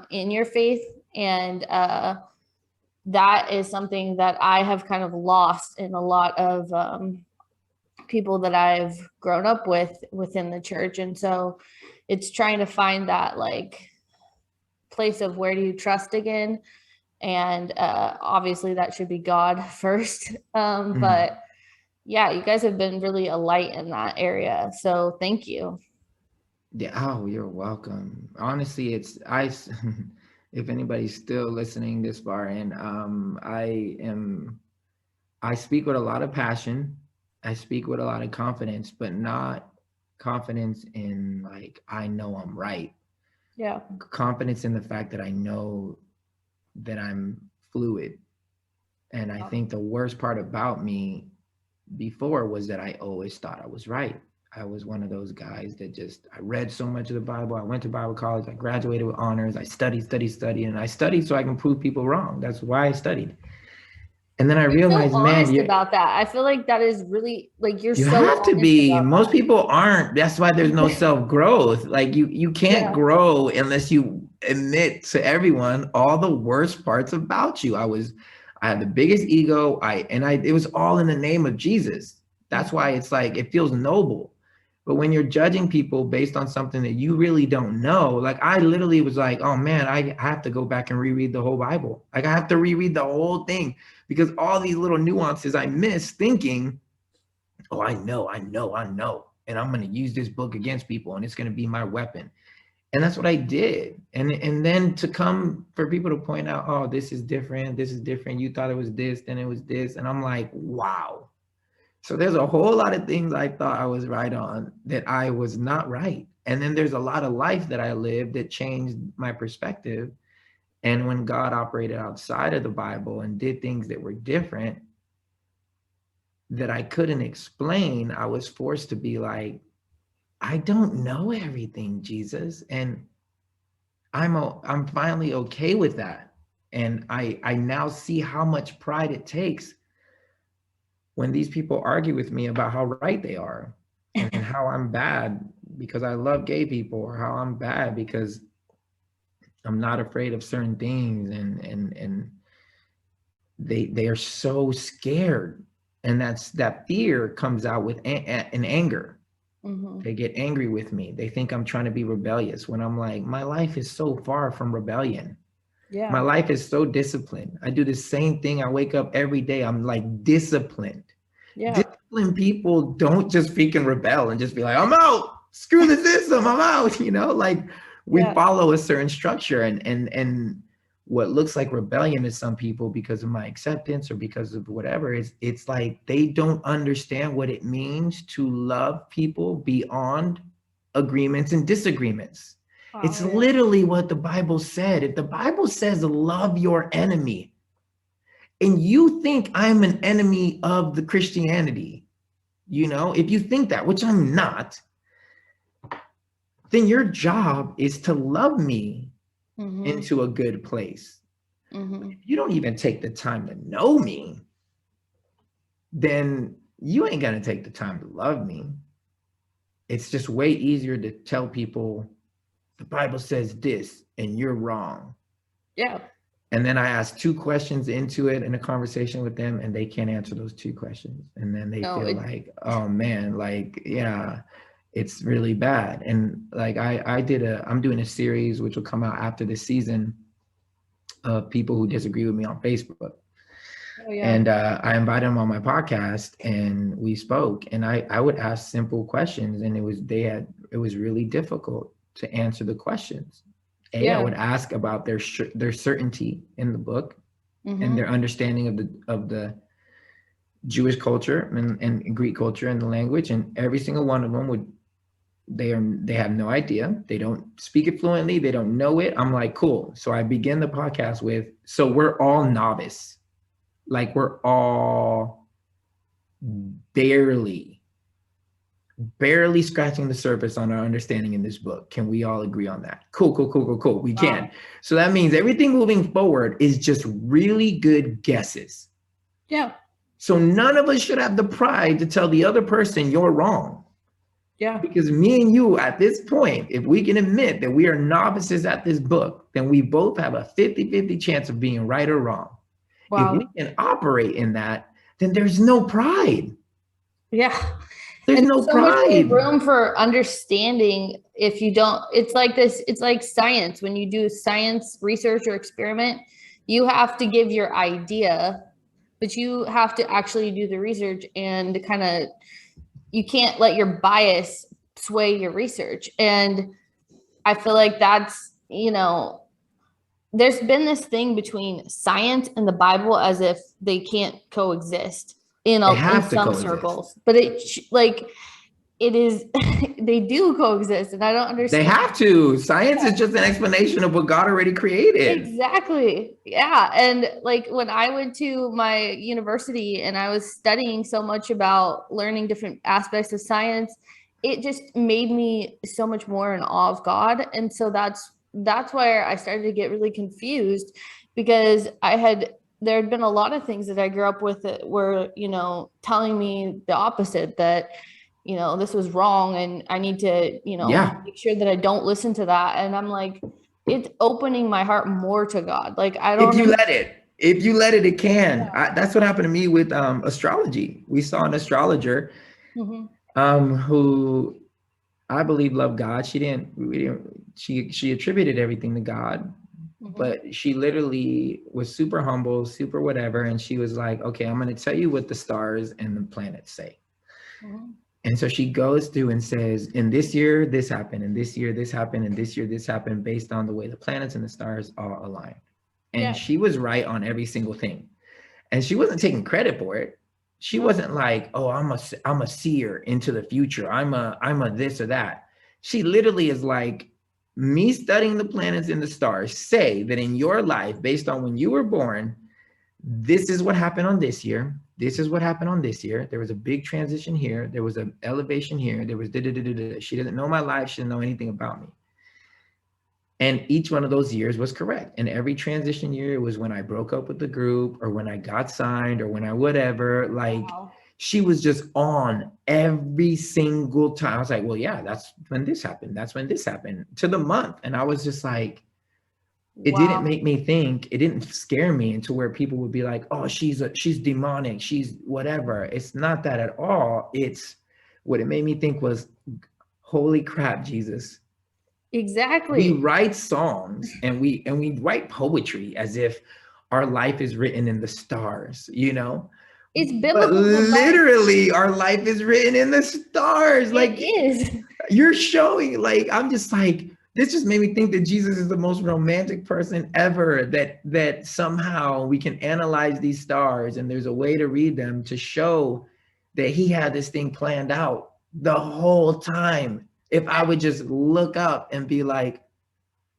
in your faith. And that is something that I have kind of lost in a lot of people that I've grown up with within the church. And so it's trying to find that like place of where do you trust again. And obviously that should be God first. But yeah, you guys have been really a light in that area. So thank you. Yeah. Oh, you're welcome. Honestly, if anybody's still listening this far in, I speak with a lot of passion. I speak with a lot of confidence, but not confidence in like, I know I'm right. Yeah. Confidence in the fact that I know that I'm fluid. And I think the worst part about me before was that I always thought I was right. I was one of those guys that I read so much of the Bible. I went to Bible college. I graduated with honors. I studied, and I studied so I can prove people wrong. That's why I studied. And then I realized, so honest about that. I feel like that is really like you so have to be. Most people aren't. That's why there's no self-growth. Like you can't grow unless you admit to everyone all the worst parts about you. I had the biggest ego. It was all in the name of Jesus. That's why it's like it feels noble. But when you're judging people based on something that you really don't know, like I literally was like, oh man, I have to go back and reread the whole Bible. Like I have to reread the whole thing because all these little nuances I miss thinking, oh, I know. And I'm going to use this book against people and it's going to be my weapon. And that's what I did. And then to come for people to point out, oh, this is different. You thought it was this, then it was this. And I'm like, wow. So there's a whole lot of things I thought I was right on that I was not right. And then there's a lot of life that I lived that changed my perspective. And when God operated outside of the Bible and did things that were different that I couldn't explain, I was forced to be like, I don't know everything, Jesus. And I'm finally okay with that. And I now see how much pride it takes when these people argue with me about how right they are and how I'm bad because I love gay people, or how I'm bad because I'm not afraid of certain things. And they are so scared. And that fear comes out with an anger. Mm-hmm. They get angry with me. They think I'm trying to be rebellious when I'm like, my life is so far from rebellion. Yeah. My life is so disciplined. I do the same thing. I wake up every day. I'm like disciplined. Yeah. Disciplined people don't just freaking rebel and just be like, I'm out. Screw the system. I'm out. Like we follow a certain structure, and what looks like rebellion to some people because of my acceptance or because of whatever it's like they don't understand what it means to love people beyond agreements and disagreements. Oh, it's literally what the Bible said. If the Bible says love your enemy, and you think I'm an enemy of the Christianity, if you think that, which I'm not, then your job is to love me into a good place. Mm-hmm. If you don't even take the time to know me, then you ain't gonna take the time to love me. It's just way easier to tell people the Bible says this and you're wrong. Yeah. And then I ask 2 questions into it in a conversation with them, and they can't answer those 2 questions. And then they feel like, oh man, like, yeah, it's really bad. And like I'm doing a series which will come out after this season of people who disagree with me on Facebook. Oh, yeah. And I invited them on my podcast, and we spoke, and I would ask simple questions, and it was really difficult to answer the questions. I would ask about their certainty in the book, and their understanding of the Jewish culture and Greek culture and the language, and every single one of them they have no idea. They don't speak it fluently. They don't know it. I'm like, cool. So I begin the podcast with, so we're all novice. Like we're all barely scratching the surface on our understanding in this book. Can we all agree on that? Cool. We can. So that means everything moving forward is just really good guesses. Yeah. So none of us should have the pride to tell the other person you're wrong. Yeah. Because me and you at this point, if we can admit that we are novices at this book, then we both have a 50-50 chance of being right or wrong. Wow. If we can operate in that, then there's no pride. Yeah. There's no pride. Much room for understanding if you don't. It's like this. It's like science. When you do science research or experiment, you have to give your idea, but you have to actually do the research and you can't let your bias sway your research. And I feel like that's, there's been this thing between science and the Bible as if they can't coexist in some circles, but it is, they do coexist, and I don't understand. They have to. Science is just an explanation of what God already created. Exactly. Yeah. And like when I went to my university and I was studying so much about learning different aspects of science, it just made me so much more in awe of God. And so that's where I started to get really confused, because there had been a lot of things that I grew up with that were, telling me the opposite, that, this was wrong and I need to, make sure that I don't listen to that. And I'm like, it's opening my heart more to God. Like, I don't. If you let it, it can. Yeah. That's what happened to me with astrology. We saw an astrologer who I believe loved God. She attributed everything to God. But she literally was super humble, super whatever. And she was like, okay, I'm going to tell you what the stars and the planets say. And so she goes through and says, in this year, this happened, and this year, this happened, and this year, this happened, based on the way the planets and the stars all align. And she was right on every single thing. And she wasn't taking credit for it. She wasn't like, oh, I'm a seer into the future. I'm a this or that. She literally is like, me studying the planets and the stars say that in your life, based on when you were born, this is what happened on this year. This is what happened on this year. There was a big transition here. There was an elevation here. There was da-da-da-da-da. She didn't know my life. She didn't know anything about me. And each one of those years was correct. And every transition year was when I broke up with the group, or when I got signed, or when I whatever, like, wow. She was just on every single time. I was like, well, yeah, that's when this happened. That's when this happened, to the month. And I was just like, it didn't make me think, it didn't scare me into where people would be like, oh, she's demonic, she's whatever. It's not that at all. It's what it made me think was, holy crap, Jesus. Exactly. We write songs and we write poetry as if our life is written in the stars, It's biblical. But literally, our life is written in the stars. Like, it is. You're showing, like, I'm just like, this just made me think that Jesus is the most romantic person ever, that somehow we can analyze these stars and there's a way to read them to show that he had this thing planned out the whole time. If I would just look up and be like,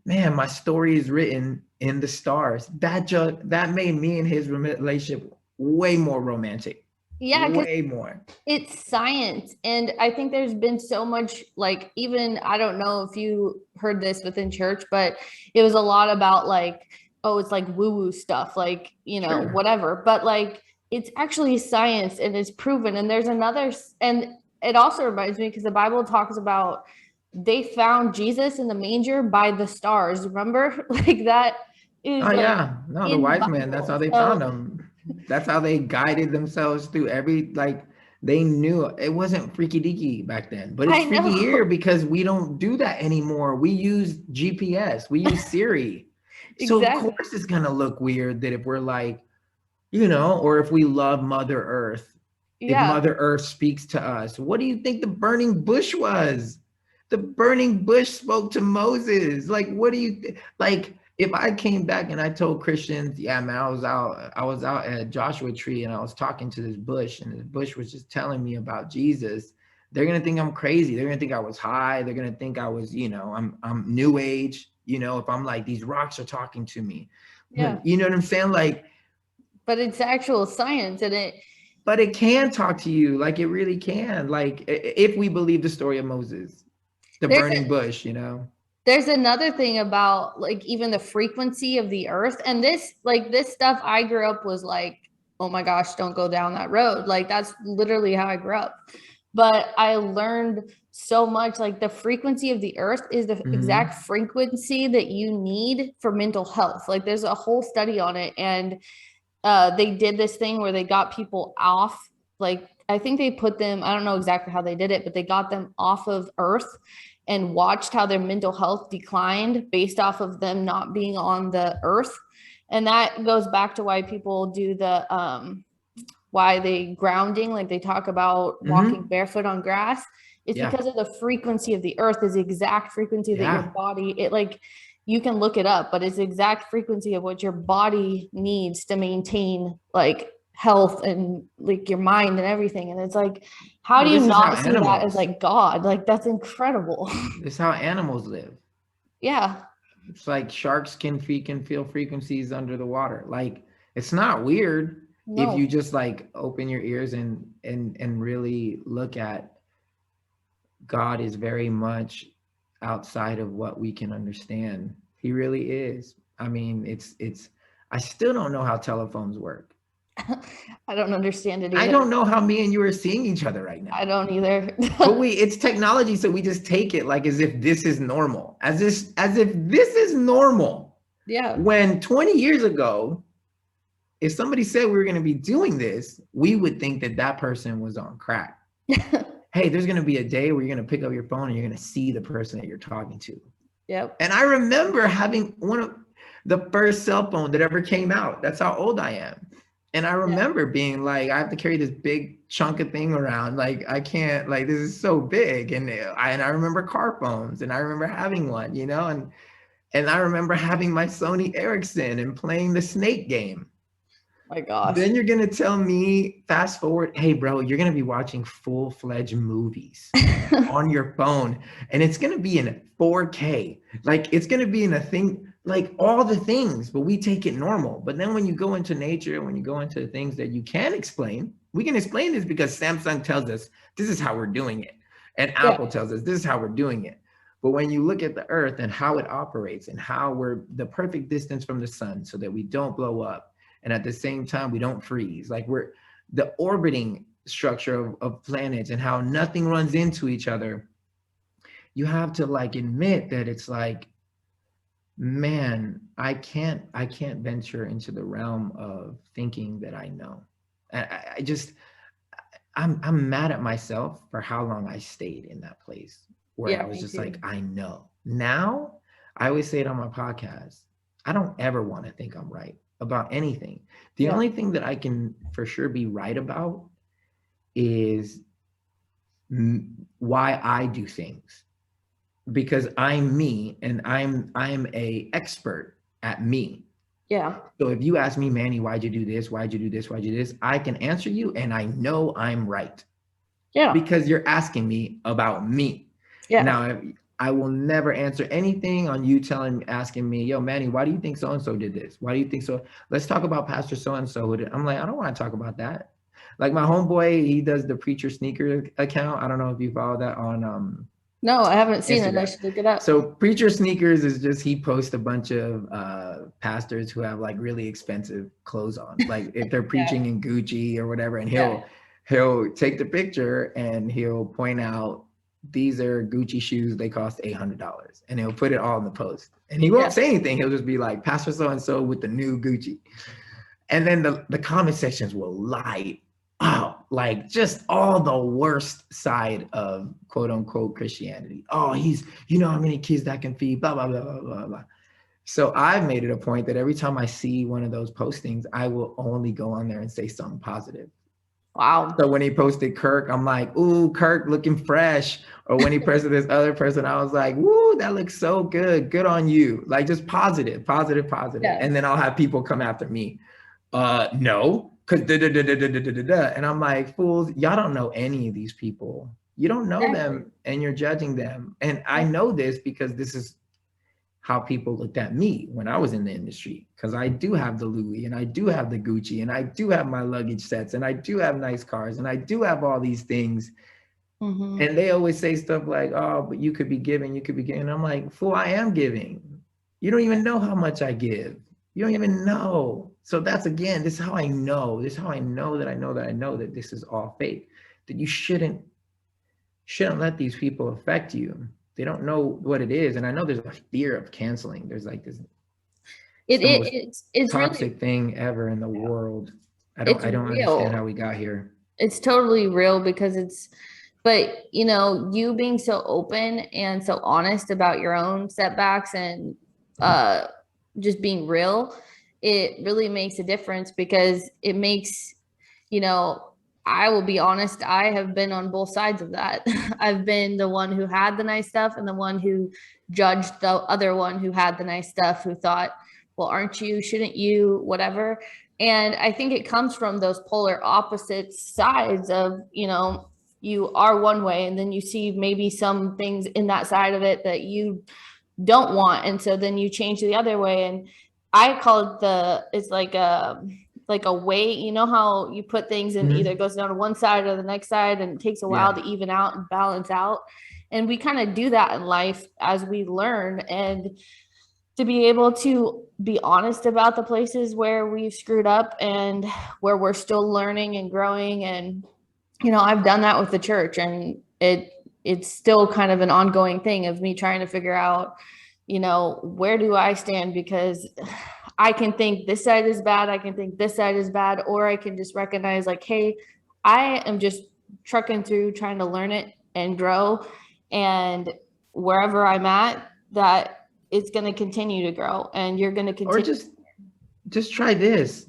man, my story is written in the stars. That made me and his relationship way more romantic. Yeah, way more. It's science. And I think there's been so much, like, even, I don't know if you heard this within church, but it was a lot about like, oh, it's like woo-woo stuff, like, Sure. Whatever. But like, it's actually science and it's proven. And there's another, and it also reminds me because the Bible talks about they found Jesus in the manger by the stars. Remember, like that is Oh like yeah, no, the in the wise man. That's Bible. how they So found him. That's how they guided themselves through every like. They knew it wasn't freaky deaky back then, but it's I freaky here know because we don't do that anymore. We use GPS, we use Siri, so of exactly. course it's gonna look weird that if we're like, or if we love Mother Earth, if Yeah, Mother Earth speaks to us, what do you think the burning bush was? The burning bush spoke to Moses. Like, what do you like? If I came back and I told Christians, yeah, man, I was out at Joshua Tree and I was talking to this bush, and the bush was just telling me about Jesus, they're gonna think I'm crazy. They're gonna think I was high. They're gonna think I was, I'm new age. If I'm like these rocks are talking to me, yeah. you know what I'm saying? Like, But it's actual science and but it can talk to you, like it really can. Like if we believe the story of Moses, the there's burning bush. there's another thing about like even the frequency of the earth and this stuff I grew up was like, oh my gosh, don't go down that road. Like that's literally how I grew up. But I learned so much, like the frequency of the earth is the Hmm. exact frequency that you need for mental health. Like there's a whole study on it, and they did this thing where they got people off, like I think they put them, I don't know exactly how they did it, but they got them off of earth and watched how their mental health declined based off of them not being on the earth. And that goes back to why people do the why they grounding, like they talk about walking Hmm. barefoot on grass. It's Yeah. because of the frequency of the earth is the exact frequency that your Yeah. body, it like you can look it up, but it's the exact frequency of what your body needs to maintain like health and like your mind and everything. And it's like, how Well, do you this is how not see that as animals. like God? Like that's incredible. This is how animals live. Yeah. It's like sharks can feel frequencies under the water. Like it's not weird if you No. just like open your ears and really look at God is very much outside of what we can understand. He really is. I mean, it's I still don't know how telephones work. I don't understand it I either. don't know how me and you are seeing each other right I now. don't either. But it's technology, so we just take it like as if this is normal. As if this is normal. Yeah. When 20 years ago, if somebody said we were going to be doing this, we would think that that person was on crack. Hey, there's going to be a day where you're going to pick up your phone and you're going to see the person that you're talking to. Yep. And I remember having one of the first cell phone that ever came out. That's how old I am. And I Yeah. remember being like, I have to carry this big chunk of thing around. Like, I can't, like, this is so big. And I remember car phones, and I remember having one, and I remember having my Sony Ericsson and playing the Snake game. My gosh. Then you're gonna tell me, fast forward, hey bro, you're gonna be watching full-fledged movies on your phone, and it's gonna be in 4K. Like it's gonna be in a thing, like all the things, but we take it normal. But then when you go into nature, when you go into things that you can explain, we can explain this because Samsung tells us this is how we're doing it, and Yeah. Apple tells us this is how we're doing it. But when you look at the earth and how it operates and how we're the perfect distance from the sun so that we don't blow up, and at the same time we don't freeze, like we're the orbiting structure of planets and how nothing runs into each other, you have to like admit that it's like, man, I can't venture into the realm of thinking that I know. I just I'm mad at myself for how long I stayed in that place where I Yeah, was me just too. like, I know. Now, I always say it on my podcast. I don't ever want to think I'm right about anything. The Yeah. only thing that I can for sure be right about is why I do things, because I'm me and I'm a expert at me. Yeah. So if you ask me, Manny, why'd you do this? Why'd you do this? Why'd you do this? I can answer you and I know I'm right Yeah. because you're asking me about me. Yeah. Now, I will never answer anything on you asking me, yo, Manny, why do you think so-and-so did this? Why do you think so? Let's talk about Pastor so-and-so. I'm like, I don't want to talk about that. Like my homeboy, he does the Preacher Sneaker account. I don't know if you follow that on No, I haven't seen it. I Instagram. should look it up. So Preacher Sneakers is just, he posts a bunch of pastors who have like really expensive clothes on, like if they're preaching in Gucci or whatever, and he'll take the picture and he'll point out, these are Gucci shoes, they cost $800, and he'll put it all in the post, and he won't say anything. He'll just be like, Pastor so and so with the new Gucci, and then the comment sections will light up, like just all the worst side of quote unquote Christianity. Oh, he's, you know how many kids that can feed, blah, blah, blah, blah, blah, blah. So I've made it a point that every time I see one of those postings, I will only go on there and say something positive. Wow. So when he posted Kirk, I'm like, ooh, Kirk looking fresh. Or when he posted this other person, I was like, woo, that looks so good. Good on you. Like just positive, positive, positive. Yeah. And then I'll have people come after me. No, because and I'm like, fools, y'all don't know any of these people. You don't know them, and you're judging them. And I know this because this is how people looked at me when I was in the industry, because I do have the Louis, and I do have the Gucci, and I do have my luggage sets, and I do have nice cars, and I do have all these things. Mm-hmm. And they always say stuff like, oh, but you could be giving, you could be giving. I'm like, fool, I am giving. You don't even know how much I give. You don't even know. So that's, again, this is how I know. This is how I know that I know that I know that this is all fake. That you shouldn't let these people affect you. They don't know what it is. And I know there's a fear of canceling. There's like this it's toxic really, thing ever in the world. I don't understand how we got here. It's totally real because but you know, you being so open and so honest about your own setbacks and just being real, it really makes a difference, because it makes, you know, I will be honest, I have been on both sides of that. I've been the one who had the nice stuff and the one who judged the other one who had the nice stuff, who thought, well, aren't you, shouldn't you, whatever. And I think it comes from those polar opposite sides of, you know, you are one way and then you see maybe some things in that side of it that you don't want, and so then you change the other way. And I call it it's like a weight. You know how you put things in, either goes down to one side or the next side, and it takes a while to even out and balance out. And we kind of do that in life as we learn, and to be able to be honest about the places where we've screwed up and where we're still learning and growing. And you know, I've done that with the church, and it's still kind of an ongoing thing of me trying to figure out, you know, where do I stand? Because I can think this side is bad, I can think this side is bad, or I can just recognize like, hey, I am just trucking through trying to learn it and grow. And wherever I'm at, that it's going to continue to grow, and you're going to continue. Or just try this.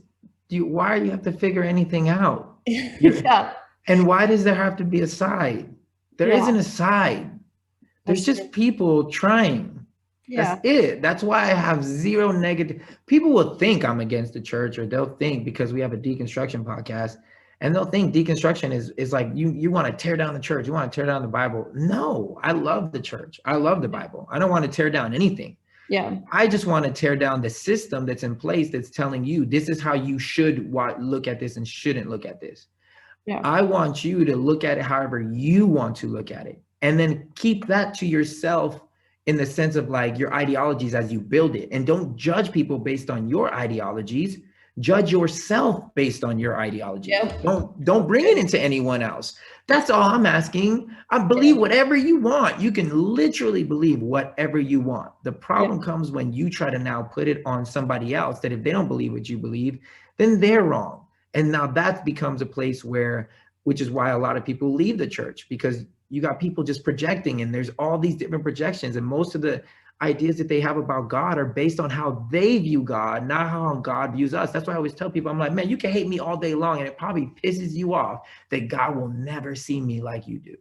Why do you have to figure anything out? Yeah. And why does there have to be a side? There isn't a side. There's just people trying. Yeah. That's it. That's why I have zero negative. People will think I'm against the church, or they'll think, because we have a deconstruction podcast, and they'll think deconstruction is like you want to tear down the church, you want to tear down the Bible. No, I love the church. I love the Bible. I don't want to tear down anything. Yeah. I just want to tear down the system that's in place that's telling you this is how you should look at this and shouldn't look at this. Yeah. I want you to look at it however you want to look at it, and then keep that to yourself in the sense of like your ideologies as you build it. And don't judge people based on your ideologies. Judge yourself based on your ideology. Yep. Don't bring it into anyone else. That's all I'm asking. I believe whatever you want. You can literally believe whatever you want. The problem comes when you try to now put it on somebody else, that if they don't believe what you believe, then they're wrong. And now that becomes a place which is why a lot of people leave the church, because you got people just projecting, and there's all these different projections, and most of the ideas that they have about God are based on how they view God, not how God views us. That's why I always tell people, I'm like, man, you can hate me all day long, and it probably pisses you off that God will never see me like you do.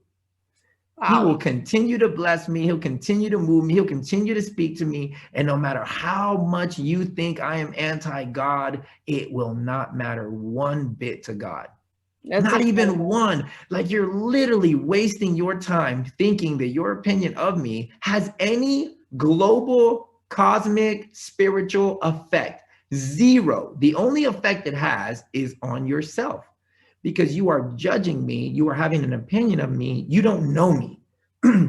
Wow. He will continue to bless me. He'll continue to move me. He'll continue to speak to me. And no matter how much you think I am anti-God, it will not matter one bit to God. That's not even one. Like, you're literally wasting your time thinking that your opinion of me has any global, cosmic, spiritual effect. Zero. The only effect it has is on yourself, because you are judging me. You are having an opinion of me. You don't know me.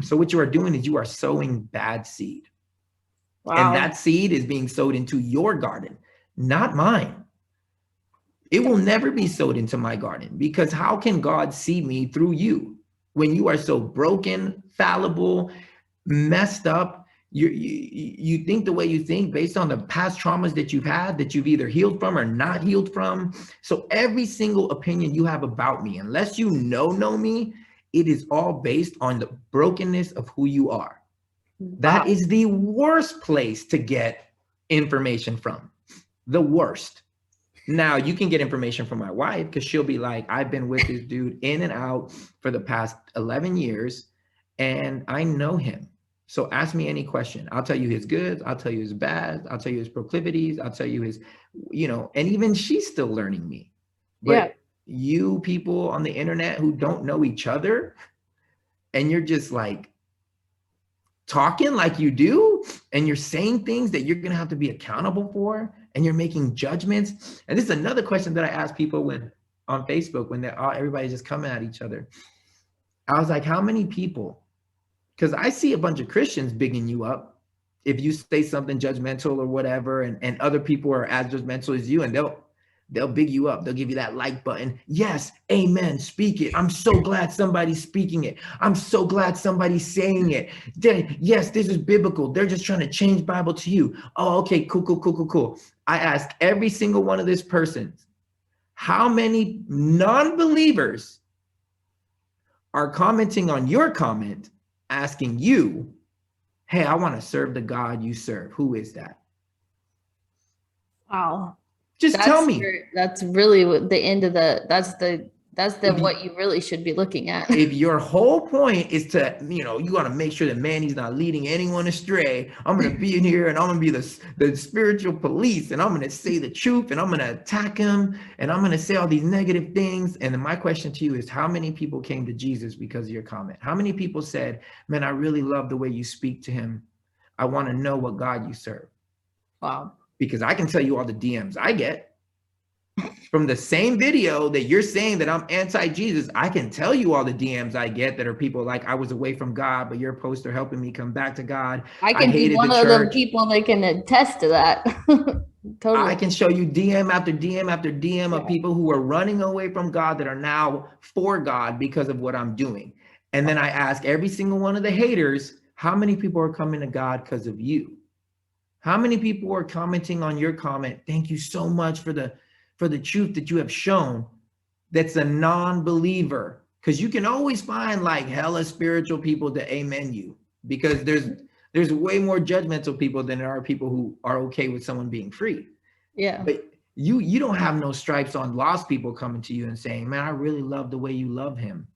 So what you are doing is you are sowing bad seed. Wow. And that seed is being sowed into your garden, not mine. It will never be sowed into my garden, because how can God see me through you when you are so broken, fallible, messed up? You think the way you think based on the past traumas that you've had, that you've either healed from or not healed from. So every single opinion you have about me, unless you know me, it is all based on the brokenness of who you are. Wow. That is the worst place to get information from. The worst. Now you can get information from my wife, because she'll be like, I've been with this dude in and out for the past 11 years and I know him. So ask me any question. I'll tell you his goods. I'll tell you his bads. I'll tell you his proclivities. I'll tell you his, and even she's still learning me. But you people on the internet who don't know each other, and you're just like talking like you do, and you're saying things that you're going to have to be accountable for, and you're making judgments. And this is another question that I ask people when on Facebook, when everybody's just coming at each other. I was like, how many people? Because I see a bunch of Christians bigging you up if you say something judgmental or whatever, and other people are as judgmental as you, and they'll big you up. They'll give you that like button. Yes, amen, speak it. I'm so glad somebody's speaking it. I'm so glad somebody's saying it. Yes, this is biblical. They're just trying to change Bible to you. Oh, okay, cool. I ask every single one of this persons, how many non-believers are commenting on your comment, asking you, hey, I want to serve the God you serve. Who is that? Wow. Just tell me. That's really the end of that's what you really should be looking at. If your whole point is to, you got to make sure that Manny's not leading anyone astray. I'm going to be in here and I'm going to be the spiritual police, and I'm going to say the truth, and I'm going to attack him, and I'm going to say all these negative things. And then my question to you is, how many people came to Jesus because of your comment? How many people said, man, I really love the way you speak to him. I want to know what God you serve. Wow. Because I can tell you all the DMs I get from the same video that you're saying that I'm anti-Jesus. I can tell you all the DMs I get that are people like, I was away from God, but your posts are helping me come back to God. I can be one of the people that can attest to that. Totally. I can show you DM after DM after DM of people who are running away from God that are now for God because of what I'm doing. And then I ask every single one of the haters, how many people are coming to God because of you? How many people are commenting on your comment? Thank you so much for the truth that you have shown. That's a non-believer, because you can always find like hella spiritual people to amen you, because there's way more judgmental people than there are people who are okay with someone being free. Yeah. But you don't have no stripes on lost people coming to you and saying, man, I really love the way you love him.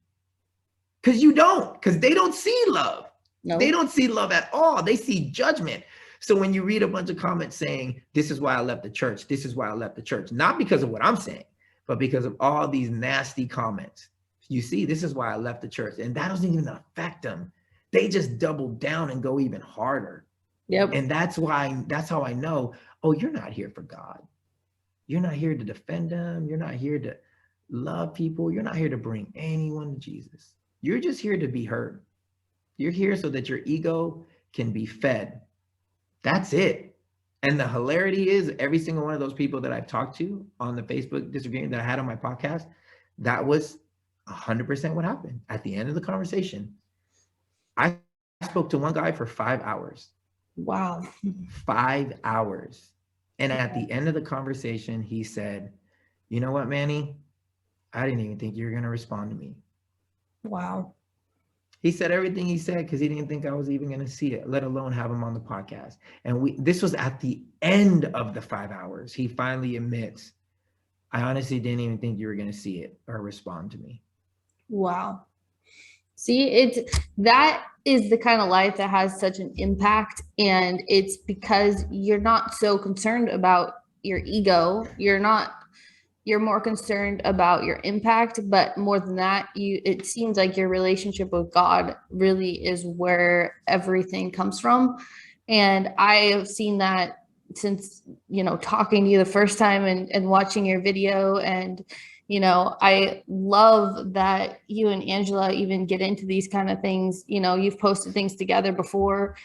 Because you don't, because they don't see love. No. They don't see love at all. They see judgment. So when you read a bunch of comments saying, this is why I left the church, this is why I left the church, not because of what I'm saying, but because of all these nasty comments, you see, this is why I left the church. And that doesn't even affect them. They just double down and go even harder. Yep. And that's how I know, oh, you're not here for God. You're not here to defend them. You're not here to love people. You're not here to bring anyone to Jesus. You're just here to be heard. You're here so that your ego can be fed. That's it. And the hilarity is, every single one of those people that I've talked to on the Facebook disagreement that I had on my podcast, that was 100% what happened. At the end of the conversation, I spoke to one guy for 5 hours. Wow. 5 hours. And at the end of the conversation, he said, you know what, Manny? I didn't even think you were going to respond to me. Wow. He said everything he said because he didn't think I was even going to see it, let alone have him on the podcast. And this was at the end of the 5 hours. He finally admits, I honestly didn't even think you were going to see it or respond to me. Wow. See, that is the kind of life that has such an impact. And it's because you're not so concerned about your ego. You're more concerned about your impact, but more than that, it seems like your relationship with God really is where everything comes from. And I have seen that since, talking to you the first time and watching your video. And I love that you and Anjelah even get into these kind of things. You've posted things together before.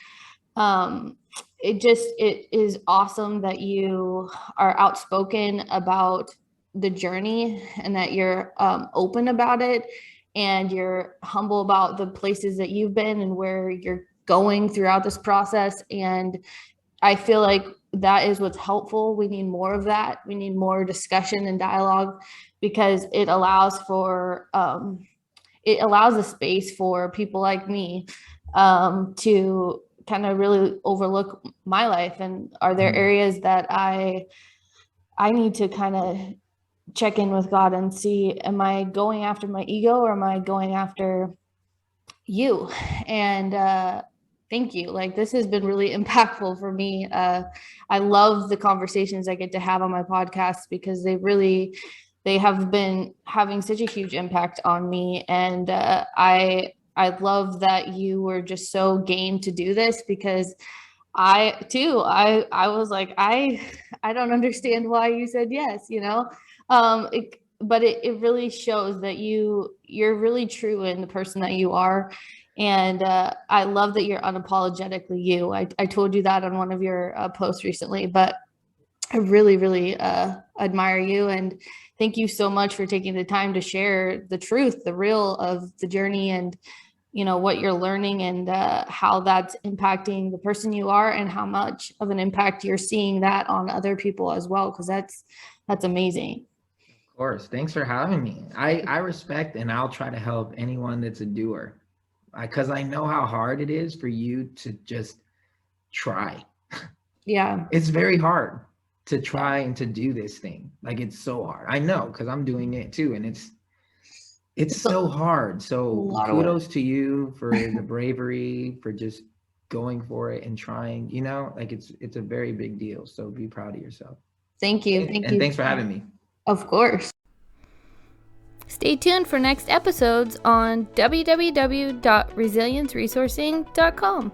It is awesome that you are outspoken about the journey and that you're open about it, and you're humble about the places that you've been and where you're going throughout this process. And I feel like that is what's helpful. We need more of that. We need more discussion and dialogue, because it allows a space for people like me to kind of really overlook my life. And are there areas that I need to kind of check in with God and see, am I going after my ego or am I going after you? And thank you. Like, this has been really impactful for me. I love the conversations I get to have on my podcast, because they have been having such a huge impact on me. And I love that you were just so game to do this, because I was like, I don't understand why you said yes, but it really shows that you're really true in the person that you are. And I love that you're unapologetically you. I told you that on one of your posts recently, but I really, really admire you. And thank you so much for taking the time to share the truth, the real of the journey, and what you're learning, and how that's impacting the person you are, and how much of an impact you're seeing that on other people as well, because that's amazing. Of course. Thanks for having me. I respect, and I'll try to help anyone that's a doer, because I know how hard it is for you to just try. Yeah. It's very hard to try and to do this thing. Like, it's so hard. I know, because I'm doing it too, and it's so hard. So kudos to you for the bravery, for just going for it and trying, like it's a very big deal. So be proud of yourself. Thank you. And thanks for having me. Of course. Stay tuned for next episodes on www.resilienceresourcing.com.